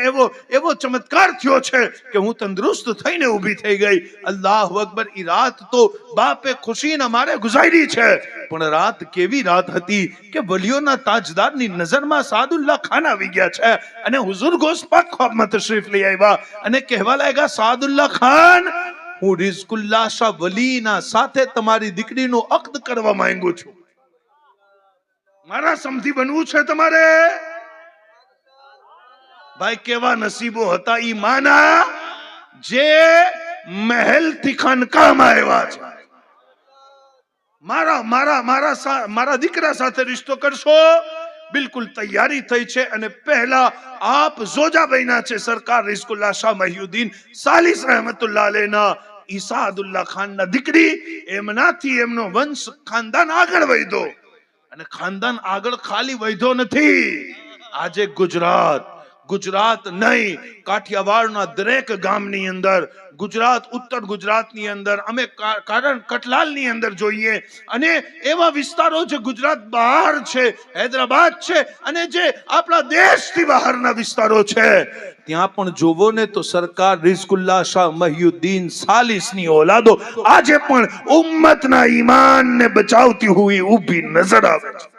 એવો ચમત્કાર થયો છે કે હું તંદુરસ્ત થઈને ઊભી થઈ ગઈ. અલ્લાહુ અકબર. ઈ રાત તો બાપે ખુશીના મારે ગુજારી છે, પણ રાત કેવી રાત હતી કે વલીઓના તાજદારની નજરમાં સાદુલ્લા ખાન આવી ગયા છે, અને હુઝુર ગોશ પાક ખ્વાબમાં તશરીફ લઈ આવ્યા અને કહેવા લાગ્યા, સાદુલ્લા ખાન, હું રિઝકુલ્લાહ શાહ વલીના સાથે તમારી દીકરીનો અક્દ કરવા માંગુ છું, મારા સમથી બનવું છે તમારે. ભાઈ કેવા નસીબો હતા ઈ માના જે મહેલ થી ખાનકાહમાં આવ્યા છે. મારા દીકરા સાથે રિશ્તો કરશો? બિલકુલ તૈયારી થઈ છે, અને પહેલા આપ જોજા બન્યા છે સરકાર રિઝકુલ્લાહ શાહ મહીઉદ્દીન સાલિસ રહેમતુલ્લાહ અલૈહના ઈસાદુલ્લાહ ખાનના દીકરી. એમનાથી એમનો વંશ ખાનદાન આગળ વધ્યો, અને ખાનદાન આગળ ખાલી વધ્યો નથી. આજે ગુજરાત નહીં, કાઠિયાવાડના દરેક ગામની અંદર, ગુજરાત, ઉત્તર ગુજરાતની અંદર, અમે કારણ કટલાલની અંદર જોઈએ, અને એવા વિસ્તારો જે ગુજરાત બહાર છે, હૈદરાબાદ છે, અને જે આપણા દેશથી બહારના વિસ્તારો છે, ત્યાં પણ જોવો ને તો સરકાર રિઝકુલ્લાહ શાહ મહીઉદ્દીન સાલિસની ઓલાદો આજે પણ ઉમ્મતના ઈમાનને બચાવતી હુઈ ઊભી નજર આવે છે.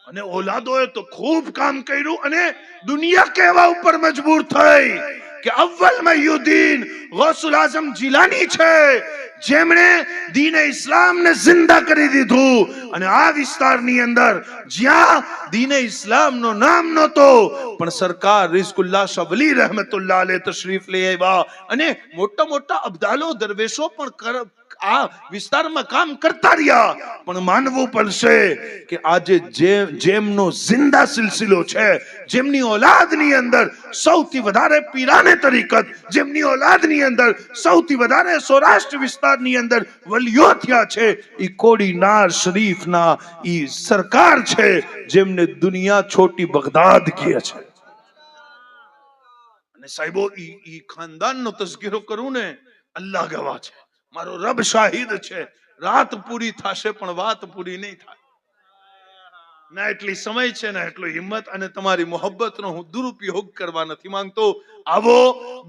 અને ઓલાદોએ તો ખૂબ કામ કર્યું, અને દુનિયા કહેવા ઉપર મજબૂર થઈ કે અવ્વલ મહીઉદ્દીન ગૌસુલ આઝમ જીલાની છે જેમણે દીને ઇસ્લામને જિંદા કરી દીધું. અને આ વિસ્તારની અંદર જ્યાં દીને ઇસ્લામનો નામ નહોતો, પણ સરકાર રિઝકુલ્લાહ શાહ વલી રહેમતુલ્લાહ અલૈહ તશરીફ લઈ આવ્યા, અને મોટા મોટા અબદાલો દરવેશો પણ આ વિસ્તારમાં કામ કરતા રહ્યા. પણ માનવું પડશે કે આજે જેમનો જિંદા સિલસિલો છે, જેમની ઓલાદની અંદર સૌથી વધારે પીરાને તરીકત, જેમની ઓલાદની અંદર સૌથી વધારે સૌરાષ્ટ્ર વિસ્તારની અંદર વલીઓ થયા છે, ઈ કોડીનાર શરીફના ઈ સરકાર છે, જેમને દુનિયા છોટી બગદાદ કહે છે. અને સાહેબો ઈ ખાનદાનનો તસ્કીરો કરું ને, અલ્લાહ ગવાહ છે, મારો રબ શાહિદ છે, રાત પૂરી થશે પણ વાત પૂરી નહીં થાય. ના એટલી સમય છે ને એટલો હિંમત અને તમારી મોહબ્બતનો હું દુરુપયોગ કરવા નથી માંગતો. આવો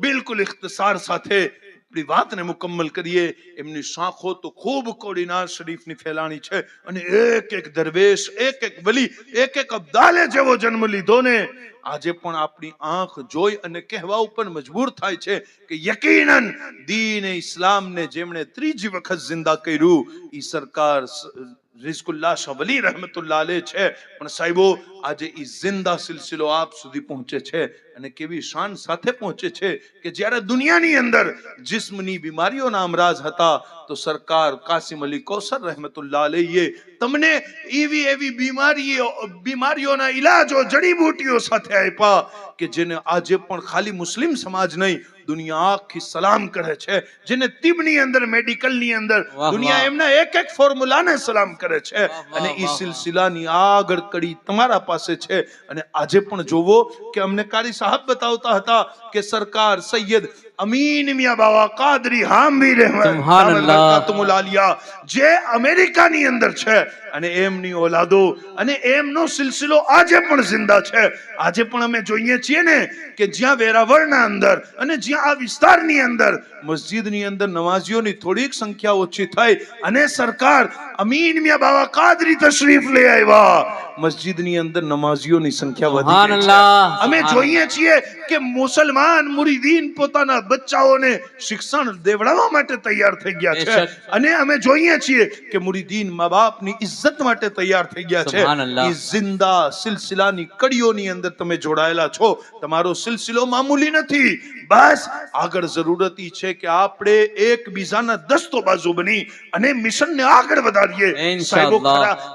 બિલકુલ ઇખ્તિસાર સાથે આપણી વાતને મુકમ્મલ કરીએ. એમની શાખો તો ખૂબ કોડીનાર શરીફની ફેલાણી છે અને એક એક દરવેશ, એક એક વલી, એક એક અબ્દાલે જેવો જન્મ લીધો ને આજે પણ આપણી આંખ જોઈ અને કહેવા ઉપર મજબૂર થાય છે કે યકીનન દીન ઇસ્લામને જેમણે ત્રીજી વખત જિંદા કર્યું ઈ સરકાર રિઝકુલ્લાહ શાહ વલી રહેમતુલ્લાહ અલૈહ છે. પણ સાહેબો આજે ઈ જિંદા સિલસિલો આપ સુધી પહોંચે છે અને કેવી શાન સાથે પહોંચે છે કે જ્યારે દુનિયાની અંદર જિસ્મની બીમારીઓના અમરાજ હતા તો સરકાર કાસિમ અલી કૌસર રહેમતુલ્લાહ અલૈહે તમને એવી એવી બીમારીઓના ઇલાજો જડીબૂટીઓ સાથે આપ્યા કે જેને આજે પણ ખાલી મુસ્લિમ સમાજ નહીં દુનિયા આખી સલામ કરે છે. જેને તિબની અંદર, મેડિકલની અંદર દુનિયા એમના એક એક ફોર્મ્યુલાને સલામ કરે છે અને ઈ સિલસિલાની આગળ કડી તમારા પાસે છે. અને આજે પણ જોવો કે અમને કારી સાહેબ બતાવતા હતા કે સરકાર સૈયદ અમીન મિયા બાવા કાદરી હામી રહેમતુલ્લાહ જે અમેરિકાની અંદર છે અને એમની ઓલાદો અને એમનો સિલસિલો આજે પણ જિંદા છે. આજે પણ અમે જોઈએ છીએ ને કે જ્યાં વેરાવળના અંદર અને જ્યાં આ વિસ્તારની અંદર મસ્જિદની અંદર નમાઝીઓની થોડીક સંખ્યા ઓછી થઈ અને સરકાર અમીન મિયા બાવા કાદરી તશરીફ લઈ આવ્યા, મસ્જિદની અંદર નમાઝીઓની સંખ્યા વધી ગઈ છે. અમે જોઈએ છીએ કે મુસલમાન મુરીદીન પોતાના બચ્ચાઓને શિક્ષણ દેવડાવવા માટે તૈયાર થઈ ગયા છે અને અમે જોઈએ છીએ કે મુરીદીન મા બાપની ઇજ્જત માટે તૈયાર થઈ ગયા છે. ઈ જિંદા સિલસિલાની કડીઓની અંદર તમે જોડાયેલા છો. તમારો સિલસિલો મામૂલી નથી. બસ આગળ જરૂરત ઈ છે કે આપણે એકબીજાના દસ્તો બાજુ બની અને મિશનને આગળ વધારીએ. સાહેબો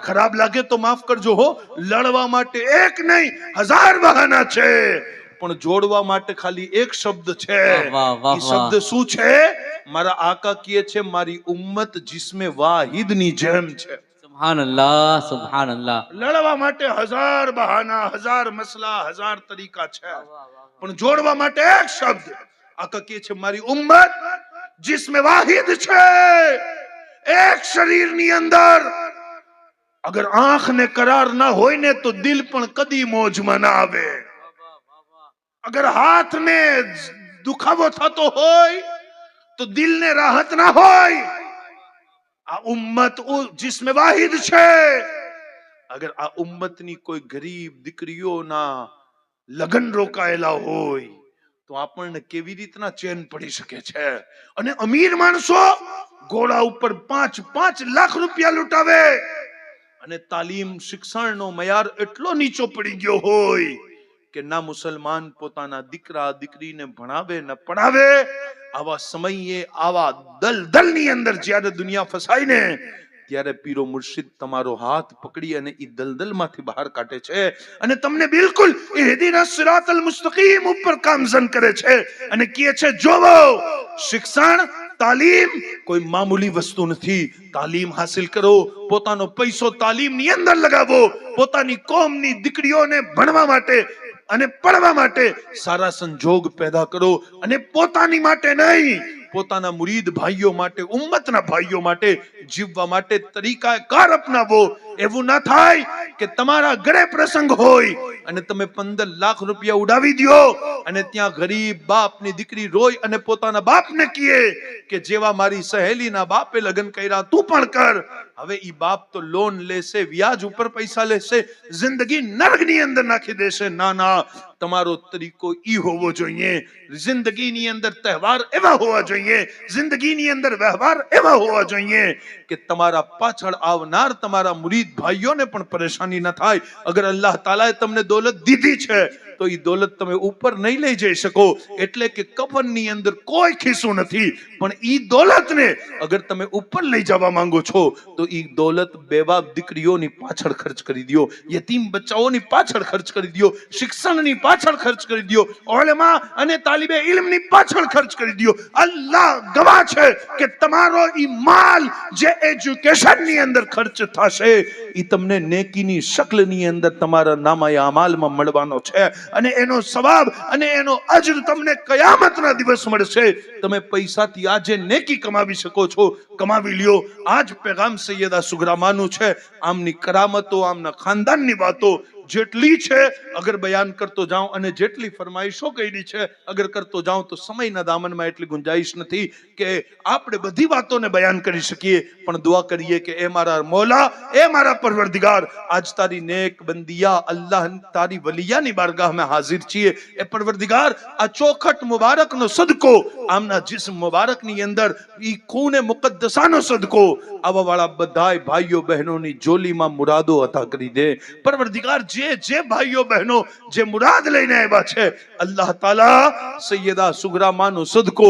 ખરાબ લાગે તો માફ કરજો હો, લડવા માટે એક નહીં 1000 બહાના છે પણ જોડવા માટે ખાલી એક શબ્દ છે. એ શબ્દ શું છે? મારા આકા કહે છે મારી ઉમ્મત જિસ્મે વાહિદની જેમ છે. સુબહાનલ્લાહ, સુબહાનલ્લાહ. લડવા માટે 1000 બહાના, 1000 મસલા, 1000 તરીકા છે પણ જોડવા માટે એક શબ્દ. આકા કહે છે મારી ઉમ્મત જિસ્મે વાહિદ છે. એક શરીરની અંદર અગર આંખ ને કરાર ના હોય ને તો દિલ પણ કદી મોજમાં ના આવે. અગર હાથ ને દુખાવો થતો હોય તો દિલ ને રાહત ના હોય. આ ઉમ્મત જિસ્મે વાહિદ છે. અગર આ ઉમ્મતની કોઈ ગરીબ દીકરીઓના લગ્ન રોકાયેલા હોય તો આપણને કેવી રીતના ચેન પડી શકે છે. અને અમીર માણસો ઘોડા ઉપર 5 લાખ રૂપિયા લૂંટાવે અને તાલીમ શિક્ષણનો મયાર એટલો નીચો પડી ગયો હોય કે ના મુસલમાન પોતાના દીકરા દીકરીને ભણાવે ન પઢાવે. આવા સમયે આવા દલદલની અંદર જ્યારે દુનિયા ફસાય ને ત્યારે પીરો મુર્શિદ તમારો હાથ પકડી અને ઈ દલદલમાંથી બહાર કાઢે છે અને તમને બિલકુલ ઇહદિના સિરાતલ મુસ્તકીમ ઉપર કામઝન કરે છે અને કહે છે જોવો શિક્ષણ તાલીમ કોઈ મામૂલી વસ્તુ નથી. તાલીમ હાસિલ કરો, પોતાનો પૈસો તાલીમની અંદર લગાવો, પોતાની કોમની દીકરીઓને ભણવા માટે અને પડવા માટે સારા સંજોગ પેદા કરો અને પોતાની માટે નહીં પોતાના મુરીદ ભાઈઓ માટે, ઉમ્મતના ભાઈઓ માટે જીવવા માટે તરીકા કાર અપનાવો. એવું ના થાય કે તમારા ઘરે પ્રસંગ હોય અને તમે 15 લાખ રૂપિયા ઉડાવી દો અને ત્યાં ગરીબ બાપની દીકરી રોય અને પોતાના બાપને કહે કે જેવા મારી સહેલીના બાપે લગ્ન કર્યા તું પણ કર. હવે ઈ બાપ તો લોન લેશે, વ્યાજ ઉપર પૈસા લેશે, જિંદગી નરકની અંદર નાખી દેશે. ના ના, તમારો તરીકો ઈ હોવો જોઈએ. જિંદગીની અંદર તહેવાર એવા હોવા જોઈએ, જિંદગીની અંદર વ્યવહાર એવા હોવા જોઈએ કે તમારા પાછળ આવનાર તમારા મુરીદ ભાઈઓને પણ પરેશાની ન થાય. અગર અલ્લાહ તાલાએ તમને દોલત દીધી છે તો ઈ દોલત તમે ઉપર નહીં લઈ જઈ શકો. એટલે કે કફનની અંદર કોઈ ખિસ્સું નથી પણ ઈ દોલતને અગર તમે ઉપર લઈ જવા માંગો છો તો ઈ દોલત બેબાપ દીકરીઓની પાછળ ખર્ચ કરી દો, યતીમ બચ્ચાઓની પાછળ ખર્ચ કરી દો, શિક્ષણની પાછળ ખર્ચ કરી દો, ઉલેમા અને તાલિબે ઇલ્મની પાછળ ખર્ચ કરી દો. અલ્લાહ ગવાહ છે કે તમારો ઈ માલ જે એજ્યુકેશનની અંદર ખર્ચ થશે ઈ તમને નેકીની શક્લની અંદર તમારા નામાએ અમાલમાં મળવાનો છે. અને એનો સવાબ અને એનો અજર તમને કયામતના દિવસ મળશે. તમે પૈસાથી આજે નેકી કમાવી શકો છો, કમાવી લ્યો. આજ પેગામ સૈયદા સુગરામાનું છે. આમની કરામતો, આમના ખાનદાનની વાતો જેટલી છે અગર બયાન કરતો જાઉં, અને જેટલી ફરમાઈશો કરી છે અગર કરતો જાઉં તો સમયના દામનમાં એટલી ગુંજાઈશ નથી કે આપણે બધી વાતોને બયાન કરી શકીએ. પણ દુઆ કરીએ કે એ મારા મોલા, એ મારા પરવરદિગાર, આજ તારી નેક બંદિયા અલ્લાહ તારી વલિયાની બારગાહમાં હાજર છીએ. એ પરવરદિગાર, આ ચોખટ મુબારકનો સદકો, આમના જિસ્મ મુબારકની અંદર ઈ ખૂને મુકદ્દસાનો સદકો આવા વાળા બધાય ભાઈઓ બહેનોની જોલીમાં મુરાદો અતા કરી દે. પરવરદિગાર, જે ભાઈઓ બહેનો જે મુરાદ લઈને આવ્યા છે, અલ્લાહ તાલા સૈયદા સુગરામાનો સદકો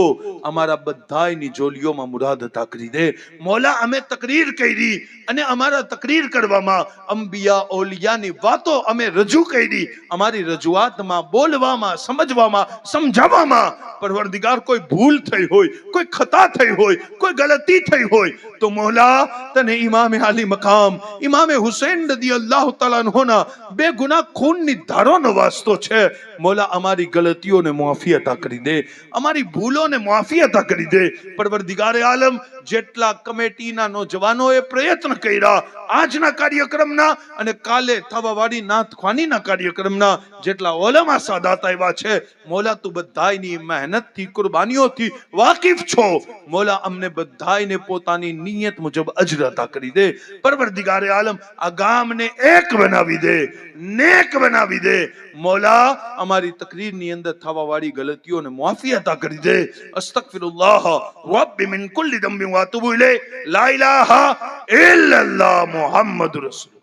અમારા બધાયની જોલીઓમાં મુરાદ અતા કરી દે. મોલા, અમે તકરીર કરી અને અમારા તકરીર કરવામાં અંબિયા ઓલિયાની વાતો અમે રજૂ કરી. અમારી રજૂઆતમાં, બોલવામાં, સમજવામાં, સમજાવવામાં પરવરદિગાર કોઈ ભૂલ થઈ હોય, કોઈ ખતા થઈ હોય, કોઈ ગલતી થઈ હોય તો મોલા તને ઇમામે આલી મકામ ઇમામે હુસૈન રદિયલ્લાહુ તઆલા અન્હોના બેગુનાહ ખૂનની ધારોનો વાસ્તો છે. મોલા, અમારી ગલતીઓને માફી અતા કરી દે, અમારી ભૂલોને માફી અતા કરી દે. પરવરદિગારે આલમ, જેટલા કમિટીના નોજવાનોએ પ્રયત્ન કર્યા આજના કાર્યક્રમના અને કાલે થવાવાળી નાથખવાનીના કાર્યક્રમના, જેટલા ઓલમા સાદાત આવ્યા છે, મોલા તું બધાયની મહેનતથી, કુરબાનીઓથી વાકિફ છો. મોલા, અમને બધાયને પોતાની નિયત મુજબ અજર અતા કરી દે. પરવરદિગારે આલમ, આ ગામને એક બનાવી દે, નેક બનાવી દે. મોલા, અમારી તકરીરની અંદર થવાવાળી ગલતીઓને માફી અતા કરી દે. અસ્તગફિરુલ્લાહ રબ્બી મિન કુલ્લી દમ્બિન વ અતુબુ ઇલૈહ. લા ઇલાહા ઇલ્લલ્લાહ મુહમ્મદુર રસૂલ.